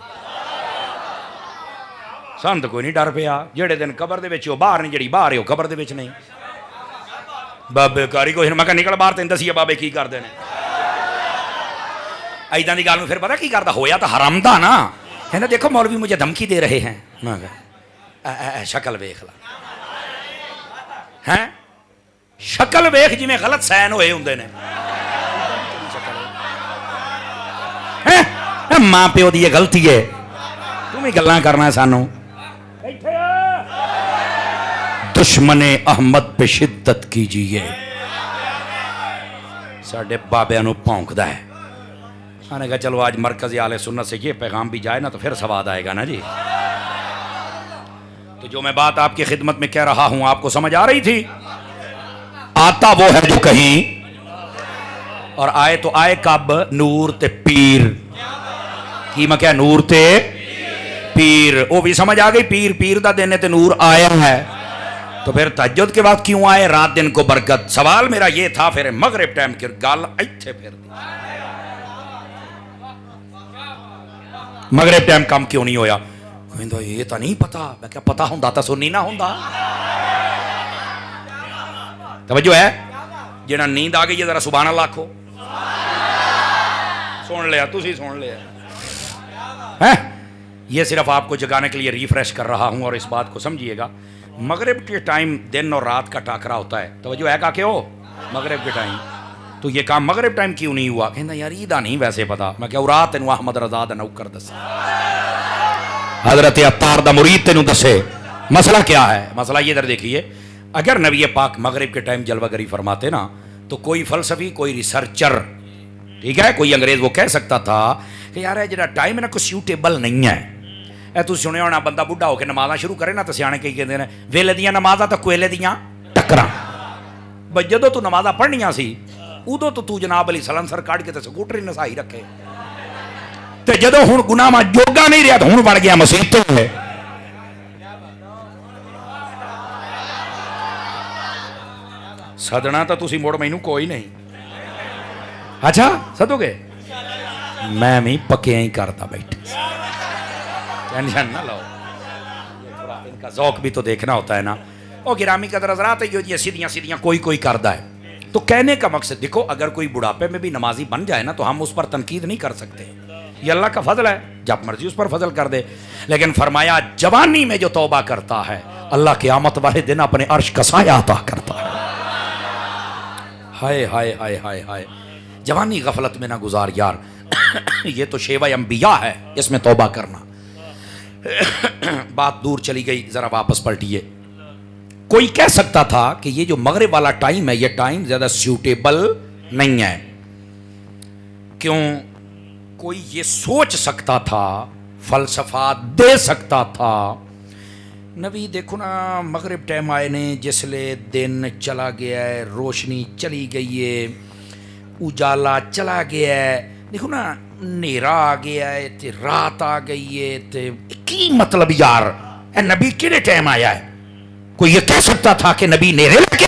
सन तो कोई नहीं डर पिया। जेड़े दिन कबर दे विच बाहर नहीं, जड़ी बाहर है वो कबर दे विच नहीं। बाबे कारी कोई मैं निकल बाहर तेन दसिए बाबे की करते हैं ऐदा की गल। फिर पता की करता होया तो हराम दा ना, कहना देखो मौलवी मुझे धमकी दे रहे हैं। मैं शक्ल वेख ला हैं, शक्ल वेख जिमें गलत सैन होए होंदे ने। मां प्यो दी गलती है, तुम ही गल्लां करना है सानू। दुश्मने अहमद पे शिद्दत कीजिए। साडे बाबियां नू भौंकदा है। मैंने कहा चलो आज मरकज़ आले सुन्नत से ये पैगाम भी जाए ना तो फिर सवाद आएगा ना जी। तो जो मैं बात आपकी खिदमत में कह रहा हूं आपको समझ आ रही थी। आता वो है जो कहीं और आए तो आए कब, नूर ते पीर की मैं क्या नूर ते पीर, वो भी समझ आ गई। पीर पीर दा दिन ते नूर आया है तो फिर तहज्जुद के बाद क्यों आए, रात दिन को बरकत। सवाल मेरा ये था फिर मगरिब टाइम की गल इत्थे फिर मगरिब टाइम कम क्यों नहीं होया। कहंदा ये तो नहीं पता। मैं क्या पता हुंदा तो सुननी ना हुंदा। तवज्जो है। जेड़ा नींद आ गई है जरा सुभान अल्लाह आखो। सुन लिया तुसी सुन लिया है। ये सिर्फ आपको जगाने के लिए रिफ्रेश कर रहा हूं और इस बात को समझिएगा। मगरिब के टाइम दिन और रात का टाकरा होता है। तवज्जो है काके हो मगरिब के टाइम तो ये काम मगरिब टाइम क्यों नहीं हुआ। कहना यार ईदा नहीं वैसे पता। मैं क्या रात तेन अहमद रजा दा नौकर दसे, हजरत अत्तार दा मुरीद तेन दसे मसला क्या है। मसला ये इधर देखिए, अगर नबी पाक मगरिब के टाइम जलवागरी फरमाते ना तो कोई फलसफी कोई रिसर्चर ठीक है कोई अंग्रेज वो कह सकता था कि यार जो टाइम है ना कोई सूटेबल नहीं है। ए तू सुने होना बंदा बुढ़ा होकर नमाज़ा शुरू करे ना तो सियाने कई कहते हैं वेले दियां नमाज़ा तो कोयले दियां टक्करां। बस जदों तू नमाज़ा पढ़नियां सी उदों तो तू जनाब अली सलंसर काट के तो स्कूटर ही नसाई रखे ते जदों हुण गुनाह मा जोगा नहीं रहा तो हुण बन गया मसीत है। सदना तो तुसी मुड़ मैनू कोई नहीं। अच्छा सदोगे मैं भी पक्के ही करता बैठे, टेंशन ना लो। थोड़ा इनका ज़ौक भी तो देखना होता है ना। और गिरामी कदर हज़रात ये सीधियाँ सीधियाँ कोई कोई करता है। तो कहने का मकसद देखो अगर कोई बुढ़ापे में भी नमाजी बन जाए ना तो हम उस पर तनकीद नहीं कर सकते। ये अल्लाह का फजल है, जब मर्जी उस पर फजल कर दे। लेकिन फरमाया जवानी में जो तौबा करता है अल्लाह क़यामत वाले दिन अपने अर्श का साया अता करता है। हाय हाय हाय हाय हाय, जवानी गफलत में ना गुजार यार। ये तो शेवा अंबिया है, इसमें तौबा करना। बात दूर चली गई, जरा वापस पलटिए। कोई कह सकता था कि ये जो मगरिब वाला टाइम है ये टाइम ज्यादा सूटेबल नहीं है। क्यों? कोई ये सोच सकता था, फलसफा दे सकता था नबी देखो ना मगरिब टाइम आए ने जिसले दिन चला गया है, रोशनी चली गई है, उजाला चला गया है, देखो ना नेरा आ गया है ते रात आ गई है ते की मतलब यार ए नबी किहड़े टाइम आया है। कोई ये कह सकता था कि नबी नेरे लगे?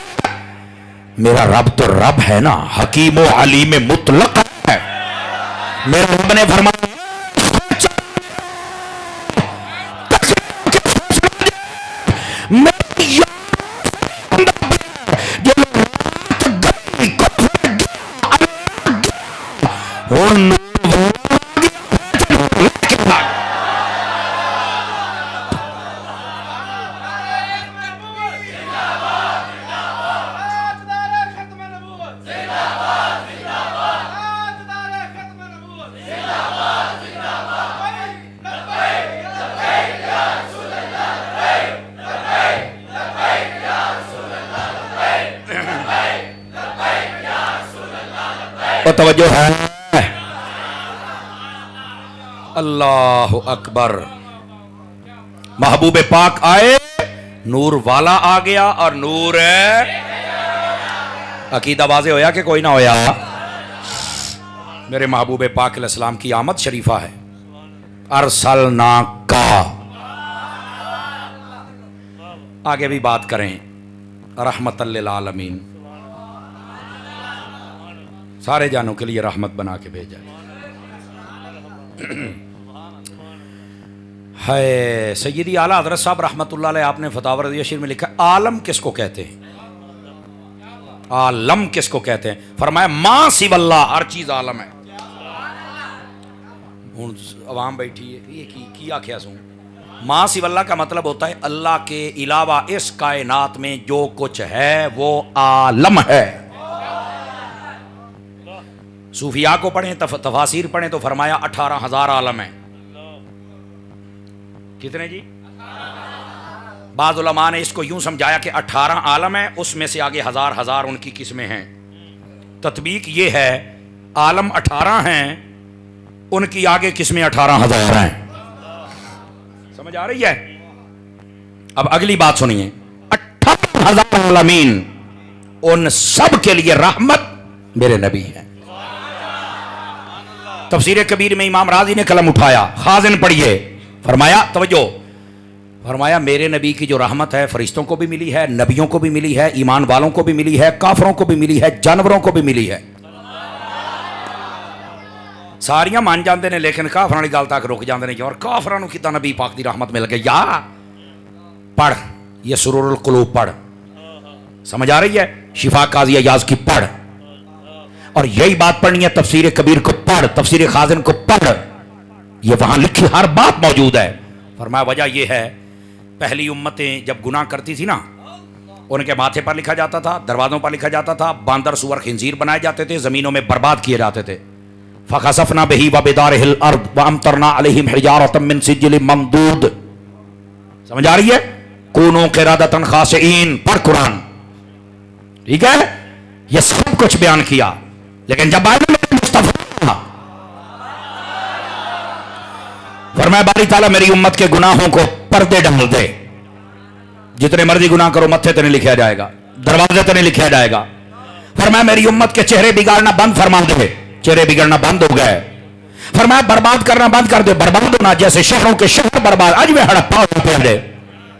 मेरा रब तो रब है ना, हकीम व अलीम मुतलक है। मेरे रब ने फरमाया तवज्जो है? अल्लाह अकबर। महबूब पाक आए, नूर वाला आ गया और नूर अकीदा वाज़े होया कि कोई ना होया? मेरे महबूब पाक अलैहिस्सलाम की आमद शरीफा है। अरसलना का, आगे भी बात करें, रहमतल लिल आलमीन, सारे जानों के लिए रहमत बना के भेजा है। सैयदी आला हज़रत साहब रहमतुल्लाह अलैह, आपने फतावा रज़िया में लिखा, आलम किसको कहते हैं? आलम किसको कहते हैं? फरमाया मां सिवल्ला, हर चीज आलम है। हूँ अवाम बैठी है, ये की आख्या सूँ? मां सिवल्ला का मतलब होता है अल्लाह के अलावा इस कायनात में जो कुछ है वो आलम है। सूफिया को पढ़ें, तफासिर पढ़ें तो फरमाया 18,000 आलम है। कितने जी? बाज़ उलमा ने इसको यूं समझाया कि 18 आलम है, उसमें से आगे हजार हजार उनकी किस्में हैं। तत्बीक ये है, आलम 18 हैं, उनकी आगे किस्में 18,000 हैं। समझ आ रही है? अब अगली बात सुनिए, 18,000 आलमीन, उन सब के लिए रहमत मेरे नबी हैं। तफसीर कबीर में इमाम राजी ने कलम उठाया, खाजिन पढ़िए, फरमाया तवज्जो, फरमाया मेरे नबी की जो रहमत है फरिश्तों को भी मिली है, नबियों को भी मिली है, ईमान वालों को भी मिली है, काफरों को भी मिली है, जानवरों को भी मिली है। सारियां मान जाते हैं लेकिन काफरां वाली गल तक रुक जाते हैं। और काफरां नूं कितां नबी पाक दी रहमत मिल गई? या पढ़, ये सुरूरुल कुलूब पढ़, समझ आ रही है? शिफा काजी अयाज की पढ़, और यही बात पढ़नी है तफसीर कबीर को पढ़, तफसीर खाजिन को पढ़, ये वहां लिखी हर बात मौजूद है। फरमाया वजह यह है, पहली उम्मतें जब गुनाह करती थी ना, उनके माथे पर लिखा जाता था, दरवाजों पर लिखा जाता था, बांदर सुअर खिंजीर बनाए जाते थे, जमीनों में बर्बाद किए जाते थे। फखसफना बिही व बिदारिहिल अर्द व अमतरना अलैहिम हिजारतम मिन सिज्जिल ममदूद। समझ आ रही है? कूनू क़िरादतन खाशिईन, पढ़ कुरान, ठीक है? ये सब कुछ बयान किया, लेकिन जब आए मुस्तफा, फरमाया बारी ताला मेरी उम्मत के गुनाहों को पर्दे डाल दे, जितने मर्जी गुनाह करो मत्थे तो नहीं लिखा जाएगा, दरवाजे तो नहीं लिखा जाएगा। फरमाया मेरी उम्मत के चेहरे बिगाड़ना बंद फरमा दे, चेहरे बिगड़ना बंद हो गए। फरमाया बर्बाद करना बंद कर दे, बर्बाद होना जैसे शहरों के शहर बर्बाद, आज वे हड़प्पा होते हैं।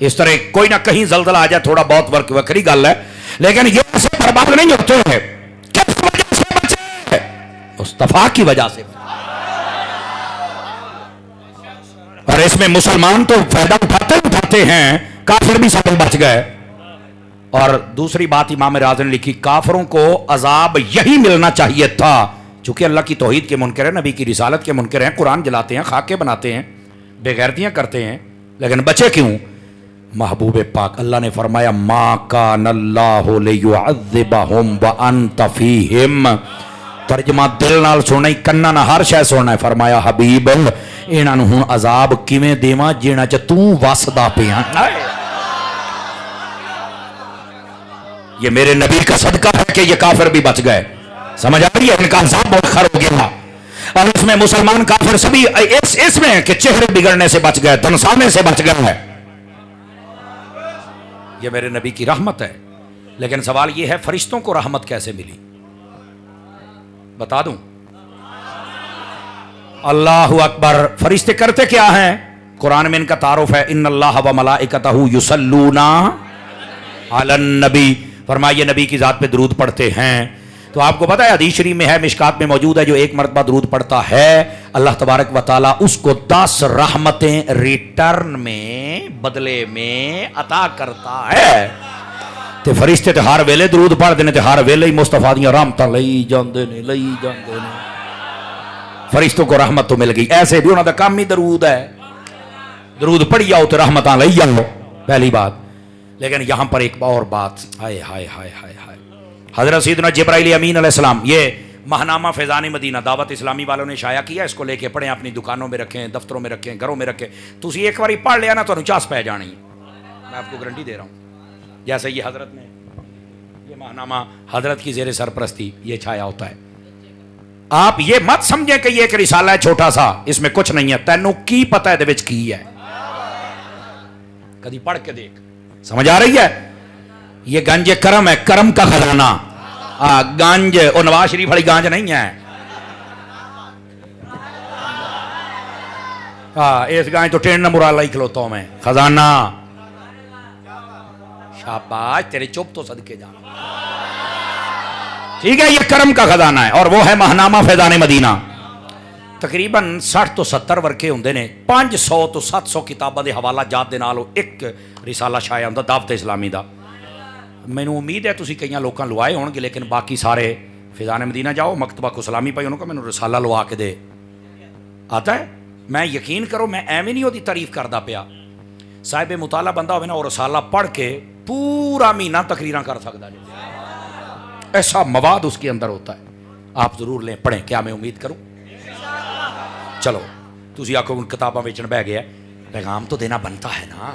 इस तरह कोई ना कहीं जल्जला आ जाए, थोड़ा बहुत वक्री गल है, लेकिन ये ऐसे बर्बाद नहीं होते हैं। किस वजह से बचे? मुस्तफा की वजह से। और इसमें मुसलमान तो फायदा उठाते हैं, काफिर भी सब बच गए। और दूसरी बात इमाम राज़ी ने लिखी, काफिरों को अजाब यही मिलना चाहिए था, चूंकि अल्लाह की तौहीद के मुनकर है, नबी की रिसालत के मुनकर हैं, कुरान जलाते हैं, खाके बनाते हैं, बेगैरतियां करते हैं, लेकिन बचे क्यों? महबूब पाक, अल्लाह ने फरमाया मा कानल्लाहु लियुअज़्ज़िबहुम व अंत फीहिम। तर्जमा दिल नाल सुनना ही, कन्ना ना हर शय सुनना है। फरमाया हबीब इन्हां नूं हुण अजाब किवें देवां जिन्हां च तू वसदा पिया। ये मेरे नबी का सदका है कि ये काफिर भी बच गए। समझ आ रही है? इनका अजाब बहुत खर हो गया, और इसमें मुसलमान काफिर सभी इसमें कि चेहरे बिगड़ने से बच गए, धनसाने से बच गए हैं। ये मेरे नबी की रहमत है। लेकिन सवाल ये है, फरिश्तों को रहमत कैसे मिली? बता दूं? अल्लाहु अकबर। फरिश्ते करते क्या हैं? कुरान में इनका तारुफ है, इन्नल्लाह व मलाइकतहु युसल्लूना अलन नबी। फरमाइए नबी की जात पे दरूद पढ़ते हैं। तो आपको पता है हदीस शरीफ में है, मिशकात में मौजूद है, जो एक मरतबा दरूद पढ़ता है अल्लाह तबारक व तआला उसको 10 रहमतें रिटर्न में, बदले में अता करता है। ते फरिश्ते ते हर वेले दरूद पढ़ते हैं, हर वेले ही मुस्तफा दी रहमतां लई जांदे ने। फरिश्तों को रहमत तो मिल गई, ऐसे भी उन्होंने काम ही दरूद है, दरूद पढ़ी जाओ तो रहमतां लई जाओ, पहली बात। लेकिन यहां पर एक और बात, हाय हाय हाय हाय हाय, हजरत सैयदना जिब्राइल अमीन अलैहिस्सलाम, ये महनामा फैज़ान मदीना दावत इस्लामी वालों ने शाया किया, इसको लेके पढ़ें, अपनी दुकानों में रखें, दफ्तरों में रखें, घरों में रखें। तुसी एक बार पढ़ लिया ना तो चास पै जानी, मैं आपको गारंटी दे रहा हूँ। जैसे ये हजरत ने ये महनामा हजरत की जेर सरपरस्ती ये छाया होता है, आप ये मत समझें कि ये एक रिसाला है छोटा सा, इसमें कुछ नहीं है। तैनू की पता है विच की है, कभी पढ़ के देख, समझ आ रही है। ये गंज करम है, करम का खजाना। गंज और नवाज शरीफ वाली गांज नहीं है। इस गांज तो टेढ़ मुराला ही खलोता हूं मैं, खजाना। शाबाश तेरे चुप तो सदके जा, ठीक है। ये करम का खजाना है और वो है महनामा फैजान मदीना। तकरीबन 60 तो 70 वर्के होंगे ने, 500 तो 700 किताबों के हवाला जात दे नाल एक रिसाला छाया होंदा दावत इस्लामी का। मैनू उम्मीद है तुसीं कई लोगों लवाए होंगे, लेकिन बाकी सारे फैजान मदीना जाओ, मकतबा कुसलामी पाई, उन्होंने मैनू रिसाला लवा के दे। आता है, मैं यकीन करो मैं एवं नहीं उसकी तारीफ करता पिया। साहिब मुताला बंदा हो ना, और रिसाला पढ़ के पूरा महीना तकरीर कर सकता है, ऐसा मवाद उसके अंदर होता है। आप जरूर लें, पढ़ें, क्या मैं उम्मीद करूं। चलो तुम आखो किताबा बेचन बह गया, पैगाम तो देना बनता है ना,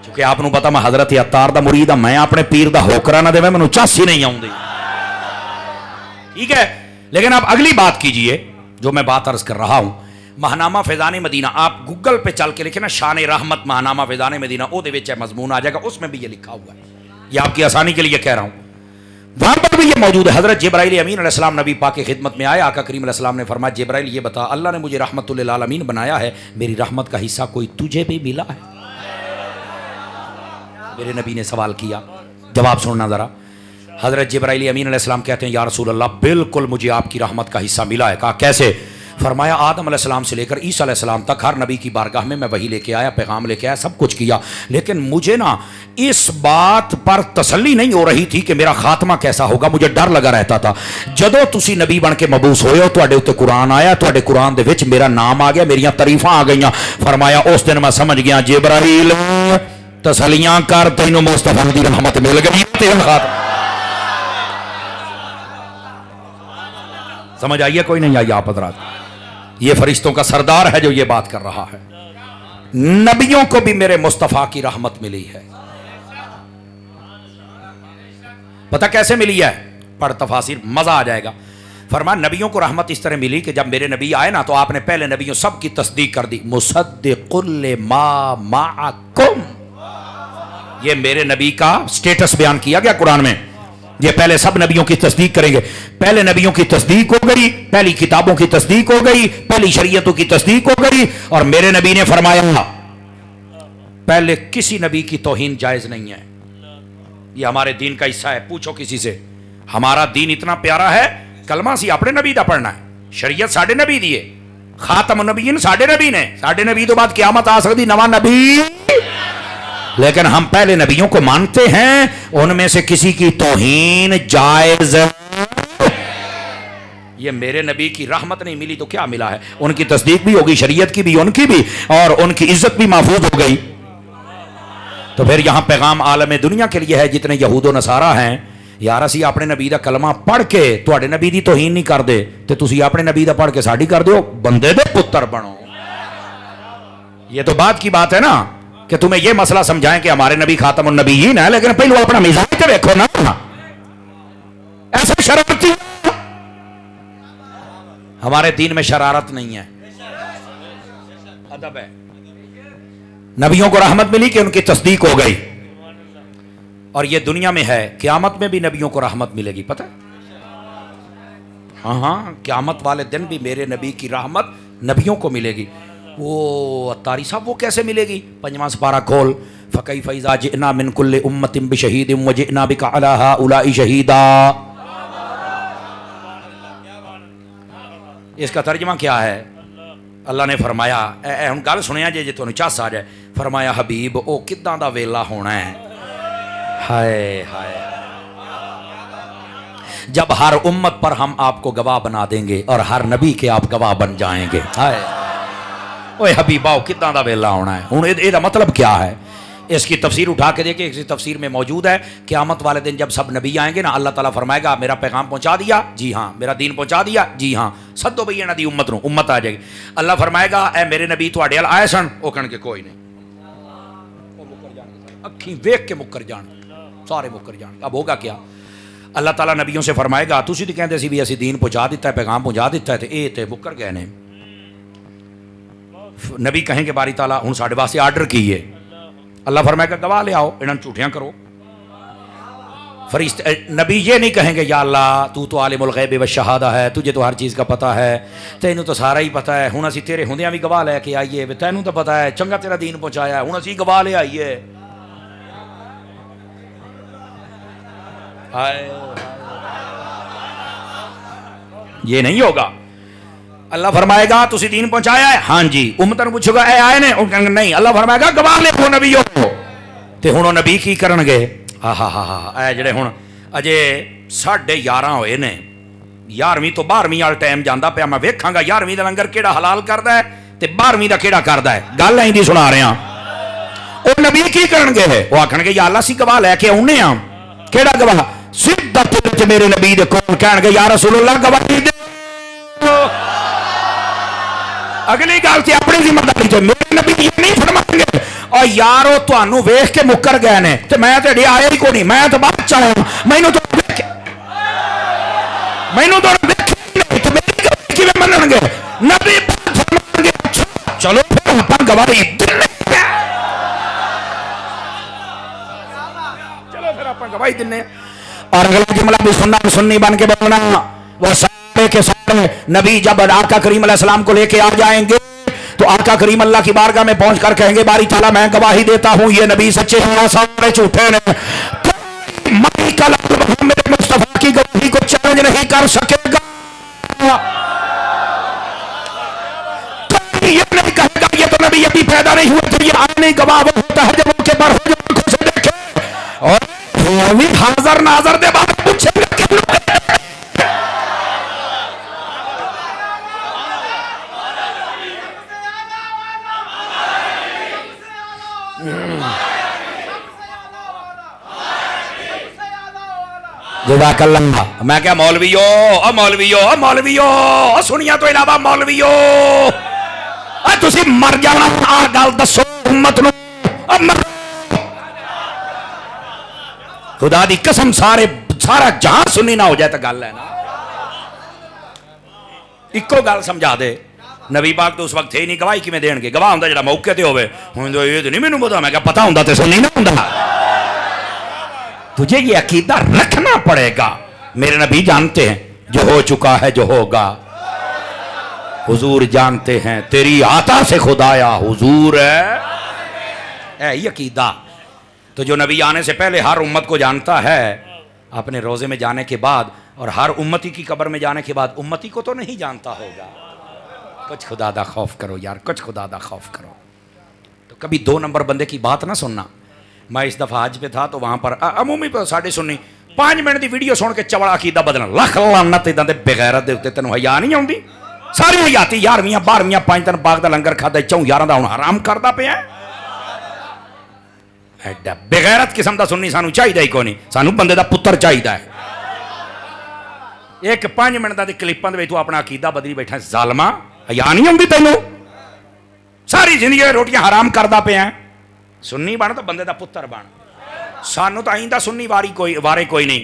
क्योंकि आपको पता मैं हजरत अत्तार दा मुरीद, मैं अपने पीर दा होकरा ना देवे, मैनू चस ही नहीं आउंदी, ठीक है। लेकिन आप अगली बात कीजिए जो मैं बात अर्ज कर रहा हूं, महनामा फैजान मदीना। आप गूगल पे चल के लिखे ना शान रहमत महनामा फैजान मदीना, वो मजमून आ जाएगा, उसमें भी ये लिखा हुआ है। ये आपकी आसानी के लिए कह रहा हूं, वहां पर भी ये मौजूद है। हजरत जिब्राइल अमीन अलैहिस्सलाम नबी पाक की खिदमत में आए, आका करीम अलैहिस्सलाम ने फरमाया, जिब्राइल ये बता, अल्लाह ने मुझे रहमतुल आलमीन बनाया है, मेरी रहमत का हिस्सा कोई तुझे भी मिला है? मेरे नबी ने सवाल किया, जवाब सुनना जरा। हजरत जिब्राइल अमीन अलैहिस्सलाम कहते हैं, या रसूल अल्लाह, बिल्कुल मुझे आपकी रहमत का हिस्सा मिला है। कहा कैसे? फरमाया, आदम अलैहिस्सलाम से लेकर ईसा अलैहिस्सलाम तक हर नबी की बारगाह में मैं वही लेके आया, पैगाम लेके आया, सब कुछ किया, लेकिन मुझे ना इस बात पर तसल्ली नहीं हो रही थी कि मेरा खात्मा कैसा होगा। मुझे डर लगा रहता था। जदों तुसी नबी बन के मबूस होए हो, तुहाडे उत्ते कुरान आया, तुहाडे कुरान दे विच मेरा नाम आ गया, मेरियां तारीफां आ गईयां। फरमाया उस दिन मैं समझ गया, जिब्राइल तसलियां कर, तैनूं मुस्तफा दी रहमत मिल गई, तेरा खात्मा। समझ आइए कोई नहीं आई आप हज़रात? ये फरिश्तों का सरदार है जो ये बात कर रहा है। नबियों को भी मेरे मुस्तफा की रहमत मिली है। पता कैसे मिली है? पढ़ तफासिर, मजा आ जाएगा। फरमा, नबियों को रहमत इस तरह मिली कि जब मेरे नबी आए ना, तो आपने पहले नबियों सब की तस्दीक कर दी। मुसद्दिकुल मा माअकुम, ये मेरे नबी का स्टेटस बयान किया गया कुरान में। ये पहले सब नबियों की तस्दीक करेंगे। पहले नबियों की तस्दीक हो गई, पहली किताबों की तस्दीक हो गई, पहली शरीयतों की तस्दीक हो गई, और मेरे नबी ने फरमाया पहले किसी नबी की तौहीन जायज नहीं है। ये हमारे दीन का हिस्सा है। पूछो किसी से, हमारा दीन इतना प्यारा है, कलमा सी अपने नबी दा पढ़ना है, शरीयत साडे नबी दी है, खातम नबीन साडे नबी ने, साडे नबी तो बाद क़यामत आ सकती नवा नबी, लेकिन हम पहले नबियों को मानते हैं, उनमें से किसी की तौहीन जायज। ये मेरे नबी की रहमत नहीं मिली तो क्या मिला है? उनकी तस्दीक भी होगी, शरीयत की भी, उनकी भी, और उनकी इज्जत भी महफूज हो गई। तो फिर यहां पैगाम आलम दुनिया के लिए है, जितने यहूदो नसारा हैं, यार असी अपने नबी दा कलमा पढ़ के तुहाडे नबी दी तौहीन नहीं करदे, ते तुसी अपने नबी दा पढ़ के साडी कर दो, बंदे दे पुत्र बनो। ये तो बात की बात है ना, कि तुम्हें यह मसला समझाएं कि हमारे नबी खातमुन नबीयीन है, लेकिन पहले अपना मिजाज तो देखो ना, ऐसे शरारती। हमारे दीन में शरारत नहीं है, अदब है। नबियों को रहमत मिली कि उनकी तस्दीक हो गई, और यह दुनिया में है, क़यामत में भी नबियों को रहमत मिलेगी, पता है? हाँ हाँ, क़यामत वाले दिन भी मेरे नबी की रहमत नबियों को मिलेगी। वो अत्तारी साहब, वो कैसे मिलेगी? पंजवां सिपारा खोल, फ़कैफ़ इज़ा जिअना मिन कुल्लि उम्मतिन बिशहीदिन व जिअना बिका अला हाउलाइ शहीदा। इसका तर्जमा क्या है? अल्लाह ने फरमाया, हुण गल सुनिया जे तुहानूं चस आ जाए, फरमाया हबीब ओ किदां दा वेला होना है, हाय हाय, जब हर उम्मत पर हम आपको गवाह बना देंगे और हर नबी के आप गवाह बन जाएंगे। हाय ओए हबीबाओ कितना दा वेला होना है। हुण इहदा मतलब क्या है? इसकी तफसीर उठा के देखिए, इसी तफसीर में मौजूद है, क़यामत वाले दिन जब सब नबी आएंगे ना, अल्लाह ताला फरमाएगा मेरा पैगाम पहुंचा दिया, जी हाँ, मेरा दीन पहुंचा दिया, जी हाँ, सदो भई इन्हां दी उम्मत नूं, उम्मत आ जाएगी। अल्लाह फरमाएगा ए मेरे नबी तुहाडे अल आए सन, वो कहणगे कोई नहीं, वो मुकर जाणगे, अखीं वेख के मुकर जाणगे, सारे मुकर जाणगे। अब होगा क्या? अल्लाह ताला नबियों से फरमाएगा तुसी तो कहते सी भी असी दीन पहुँचा दिता है, पैगाम पहुँचा दिता है, तो ये तो मुकर गए ने। नबी कहेंगे बारी ताला हुण साडे वास्ते आर्डर की है। अल्लाह फरमाएगा गवाह ले आओ, इन्हां झूठियां करो। फरिश्ते नबी ये नहीं कहेंगे या अल्लाह तू तो आलिमुल गैब व शहादा है, तुझे तो हर चीज़ का पता है, तैनू तो सारा ही पता है, हुण असीं तेरे हुंदियां भी गवाह लैके आईए, तैनू तो पता है चंगा तेरा दीन पहुँचाया, हुण असीं गवाह ले आईए। ये नहीं होगा। अल्लाह फरमाएगा तुसी दीन पहुँचाया है, हाँ जी। उम्मत नूं पुछेगा ए आए ने, नहीं। अल्लाह फरमाएगा गवाह ले नबी हो। ते हुण नबी की करनगे? हा जिहड़े हुण अजे 11:30 होए ने, 11वीं तो 12वीं वाल टाइम जांदा पिया, मैं वेखांगा 11वीं दा लंगर किहड़ा हलाल करदा है ते 12वीं दा किहड़ा करदा है। गल इंदी सुना रहा। ओ नबी की करनगे? वो आखणगे या अल्लाह असीं गवाह लैके आउणे आ। किहड़ा गवाह? सीधा ते मेरे नबी दे कोल कहणगे या रसूलुल्लाह गवाही दे। अगली गल से अपनी जिम्मेदारी से मेरे नबी ये नहीं फरमाएंगे और यारो तुहानू वेख के मुकर गए ने ते मैं ते आया ही कोई नहीं, मैं तो बाद च आया, मैनू तो वेख नहीं ते मेरी गवाही किवें मनणगे? नबी फरमाएंगे चलो फिर अपन गवाही चलो फिर अपन गवाही दिन्ने। और अगला जुमला भी सुन्नी बन के बोलना। वो सारे के सारे नबी जब आका करीम अलैहिस्सलाम को लेके आ जाएंगे तो आका करीम अल्लाह की बारगाह में पहुंच कर कहेंगे बारी ताला मैं गवाही देता हूं ये नबी सच्चे हैं, सारे झूठे ने। मेरे मुस्तफा की गवाही को चैलेंज नहीं कर सकेगा। ये नहीं कहेगा ये तो नबी अभी पैदा नहीं हुआ था, ये आने गवाह वो होता है जब उनके पर हो आंखों से देखे और भी हाजर नाजर दे बात पूछेगा। जज़ाकल्लाह। मैं क्या मौलवियो सुनिया तो इलावा मौलवियो तुसी मर जाना। आ गल दसो उम्मत नूं, खुदा दी कसम सारा जहां सुनी ना हो जाए तो गल है ना। इको गल समझा दे। नबी पाक तो उस वक्त थे ही नहीं, गवाही किवें देणगे? गवाह हुंदा जिहड़ा मौके ते होवे। हुण तो ये तो नहीं मैनूं पता, मैं क्या पता हुंदा ते सुनी ना हुंदा। तुझे ये अकीदा रखना पड़ेगा। मेरे नबी जानते हैं जो हो चुका है जो होगा, हुजूर जानते हैं तेरी आता से खुदाया हुजूर है ये अकीदा। तो जो नबी आने से पहले हर उम्मत को जानता है, अपने रोजे में जाने के बाद और हर उम्मती की कब्र में जाने के बाद उम्मती को तो नहीं जानता होगा। कुछ खुदा दा खौफ करो यार, कुछ खुदा दा खौफ करो। तो कभी 2 नंबर बंदे की बात ना सुनना। मैं इस दफ़ा हज पे था तो वहाँ पर अमूमी पर साढ़े सुननी 5 मिनट की वीडियो सुन के चवड़ा अकीदा बदलना। लख लानत इदां दे बेगैरत दे उत्ते। तैनूं हया नहीं आउंदी? सारी हयाती 11वीं 12वीं 5 दिन पाक दा लंगर खादा, 4 11 दा हुण हराम करदा पिया। एडा बेगैरत किस्म दा सुन्नी सानूं चाहिदा ही कोई नहीं। सानूं बंदे दा पुत्तर चाहिदा है। एक 5 मिनट दी क्लिपां दे विच तूं अपना अकीदा बदली बैठा। ज़ालमा हया नहीं आउंदी तैनूं? सारी जिंदगी रोटियां हराम करदा पिया। सुन्नी बन तो बंदे दा पुत्तर बन। सानू तो आइंदा सुन्नी वारे कोई नहीं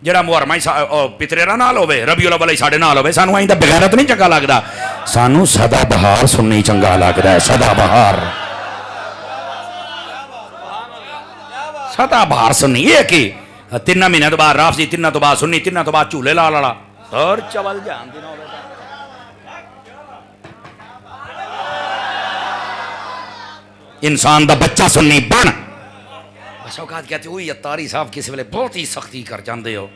जेड़ा मुहर्रमा पितरेरा नाल होवे, रबीउल अव्वल साडे नाल होवे। सानू आइंदा बेगैरत नहीं चंगा लगदा। सानू सदा बहार सुन्नी चंगा लगदा है। सदा बहार सुन्नी। ये की 3 महीने तो बाद राफसी, 3 तो बाद सुन्नी, 3 तो बाद झूले लाल वाला और चवल जान दिन होवे। इंसान दा बच्चा सुन्नी बन। औकात कहते हुई अतारी साहब किसी वेले बहुत ही सख्ती कर जाते हो।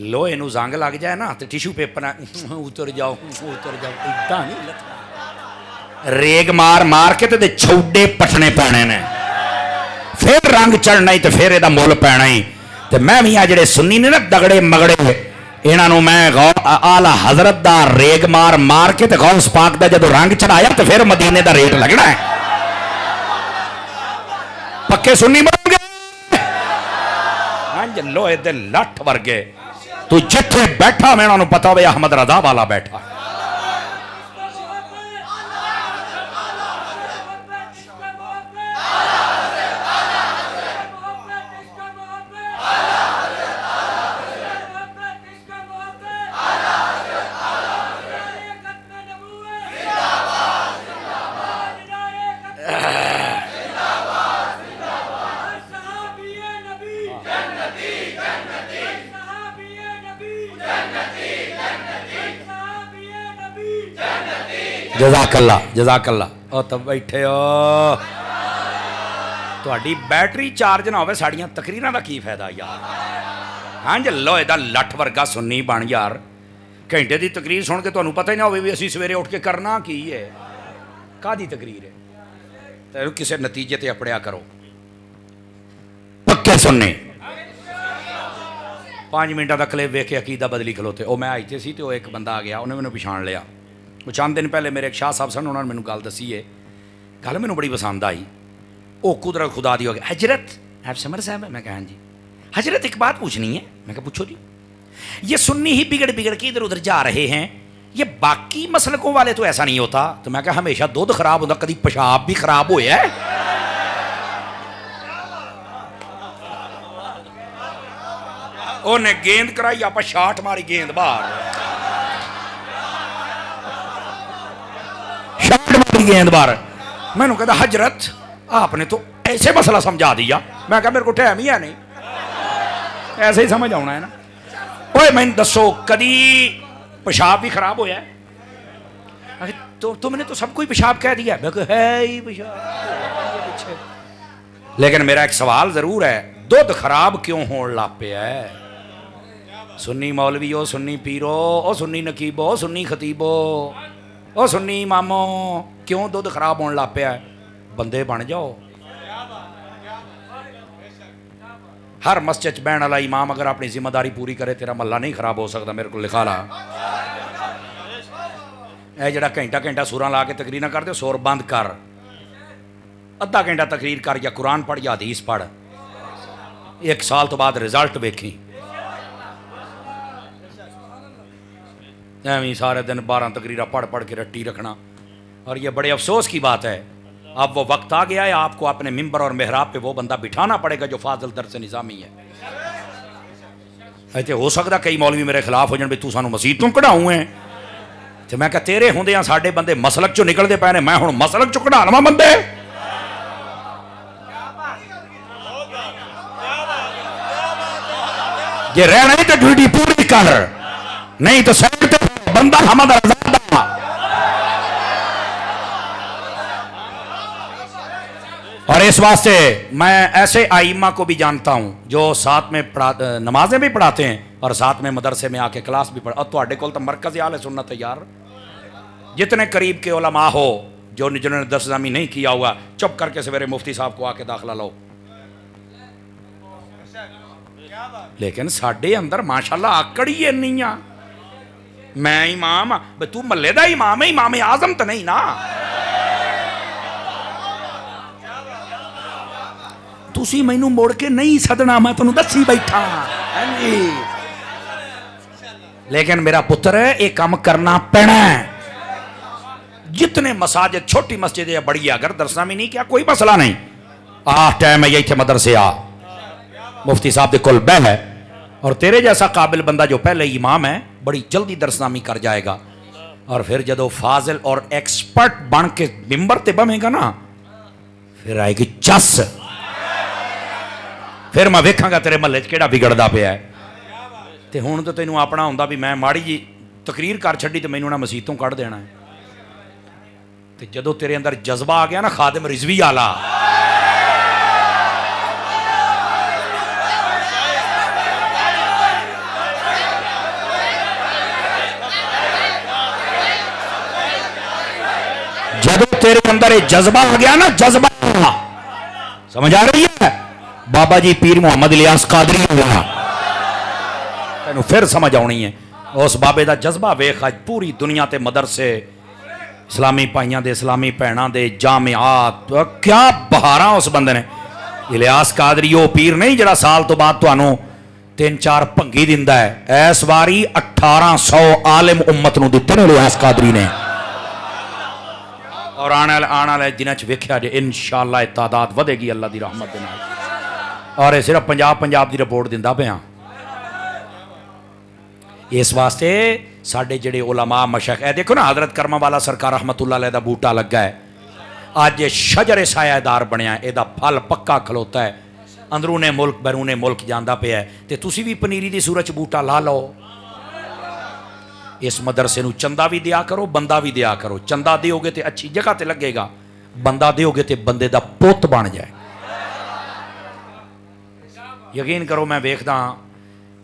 लोहे नूं जंग लग जाए ना तो टिशू पेपर उतर जाओ इदा नहीं। रेग मार के ते छौडे पटने पैने ने, फिर रंग चढ़ना ही तो फिर एदा मुल पैना ही। तो मैं भी आ जेडे सुन्नी ने ना दगड़े मगड़े, इन्हां नूं मैं आला हजरत दा रेग मार के ते गौस पाक दा जदों रंग चढ़ाया तो फिर मदीने दा रेट लगना है। पक्के सुन्नी बन गए। लोहे दे लठ वर्गे। तू जिथे बैठा मैं उन्होंने पता हो अहमद रजा वाला बैठा। जज़ाकल्ला जज़ाकल्ला। ओ तो बैठे हो, ਤੁਹਾਡੀ बैटरी चार्ज ना हो साड़ियाँ तकरीरां का की फायदा यार। हाँ जी लोहे का लठ वर्गा सुन्नी बन यार, घंटे की तकरीर सुन के तुहानू पता ही ना हो भी असीं सवेरे उठ के करना की है, कादी तकरीर है। तो किसी नतीजे ते अपड़िया करो, पक्के सुनने। 5 मिनटा का क्लिप वेख के अकीदा बदली खलोते। वो मैं आईते सी तो एक बंदा आ गया, उन्हें मैंने पछाण लिया। वो चंद दिन पहले मेरे एक शाह साहब सन, उन्होंने मैंने गल दसी है, गल मैंने बड़ी पसंद आई। वो कुदरत खुदा दी हो गया, हजरत आप समर साहब है? मैं कहा जी। हजरत एक बात पूछनी है। मैं कहा पूछो जी। ये सुन्नी ही बिगड़ बिगड़ के इधर उधर जा रहे हैं, ये बाकी मसलकों वाले तो ऐसा नहीं होता। तो मैं कहा हमेशा दूध खराब होता, कभी पेशाब भी खराब होया है? उन्हें गेंद कराई, आप शाट मारी, गेंद बाहर, शाट मारी गेंद बाहर। मैंने कहता हजरत आपने तो ऐसे मसला समझा दिया। मैं कहा मेरे को टाइम ही है नहीं, ऐसे ही समझ आना है ना। ओए मैंने दसो कदी पेशाब भी खराब होया है? तो तुमने तो सब कोई पेशाब कह दिया। मैं कहा है ही पेशाब, लेकिन मेरा एक सवाल जरूर है, दुध खराब क्यों होने लग पिया है? सुन्नी मौलवीओ, सुन्नी पीरो, ओ सुन्नी नकीबो, सुन्नी खतीबो, ओ सुन्नी इमामो, क्यों दुध खराब होने लग पिया है? बंदे बन जाओ। हर मस्जिद बहन वाला इमाम अगर अपनी जिम्मेदारी पूरी करे, तेरा महल्ला नहीं खराब हो सकता। मेरे को लिखा ला, यह जरा घंटा घंटा सुरां ला के तकरीर कर दे, सुर बंद कर, अद्धा घंटा तकरीर कर, या कुरान पढ़ या हदीस पढ़। 1 साल तो बाद रिजल्ट वेखी। एवं सारे दिन 12 तकरीर पढ़ पढ़ के रट्टी रखना। और ये बड़े अफसोस की बात है, अब वो वक्त आ गया है, आपको अपने मिंबर और मेहराब पे वो बंदा बिठाना पड़ेगा जो फाजिल दर्स निज़ामी है। ऐसे हो सकता कई मौलवी मेरे खिलाफ हो जाए, भी तू सानू मसीत तू कढ़ाऊ है। तो मैं कहा तेरे होंदे साडे बंदे मसलक चो निकलते पे ने, मैं हुण मसलक चो कढ़ा लवां बंदे? जे रहना ही तो ड्यूटी पूरी कर, नहीं तो साइड ते बंदा हमद आजादा। और इस वास्ते मैं ऐसे आइमा को भी जानता हूं जो साथ में नमाजें भी पढ़ाते हैं और साथ में मदरसे में आके क्लास भी पढ़ा। और तुहाडे कोल तो मरकज़ आले सुन्नत है यार, जितने करीब के उलमा हो जो जिन्होंने दर्सनामी नहीं किया हुआ, चुप करके सवेरे मुफ्ती साहब को आके दाखिला लो। लेकिन साडे अंदर माशाल्लाह आकड़ ही इन्नी आ। मैं इमाम, तू महल्ले दा इमाम है, इमाम आजम तो नहीं ना। तुसी मैनू मुड़ के नहीं सदना, मैं तुहानू दसी बैठा। लेकिन मेरा पुत्र ये काम करना पैना है। जितने मसाजिद, छोटी मस्जिद या बड़ी, अगर दर्शनामी नहीं किया कोई मसला नहीं, टाइम है यही मदरसे आ, मुफ्ती साहब दे कोल बह है। और तेरे जैसा काबिल बंदा जो पहले इमाम है, बड़ी जल्दी दर्शनामी कर जाएगा। और फिर जदों फाजिल और एक्सपर्ट बन के मिंबर ते बमेगा ना, फिर आएगी चस। फिर मैं वेखांगा तेरे महल्ले च किहड़ा बिगड़दा पिया है। ते हुण तो तैनूं अपना हुंदा भी मैं माड़ी जी तकरीर कर छड्डी तो मैनूं ना मसीतों कढ़ देना है। ते जदों तेरे अंदर जज्बा आ गया ना खादिम रिजवी आला, जदों तेरे अंदर ये जज्बा आ गया ना, जज्बा, समझ आ रही है? बाबा जी पीर मोहम्मद इलियास कादरी हुआ, तेन फिर समझ आनी है। उस बाबे का जज्बा वेख, अज पूरी दुनिया ते मदरसे, इस्लामी भाइयों के, इस्लामी भैनों के, जामियात, क्या बहारा उस बंदे ने। इलियास कादरी वो पीर नहीं जरा साल तो बाद तुहानू 3-4 भंगी दिंदा है। इस बारी 1800 आलिम उम्मत नूं दित्ते ने इलियास कादरी ने। और आने वाले दिनों वेख्या जे इंशाअल्लाह तादाद वधेगी अल्लाह की रहमत दे नाल। और ये सिर्फ पंजाब की रिपोर्ट दिंदा पिया। इस वास्ते साडे जिहड़े उलमा मशैख, ए देखो ना हजरत करमा वाला सरकार रहमतुल्लाह अलैह दा बूटा लगा है, अज ये शजर सायादार बनया, ਇਹਦਾ फल पक्का खलोता है, अंदरूने मुल्क बैरूने मुल्क जाता पिया है। तो तुसी भी पनीरी की सूरत बूटा ला लो। इस मदरसे नूं चंदा भी दिया करो, बंदा भी दिया करो। चंदा दोगे तो अच्छी जगह ते लगेगा, बंदा दोगे तो बंदे दा पुत बन जाए। यकीन करो मैं वेखदा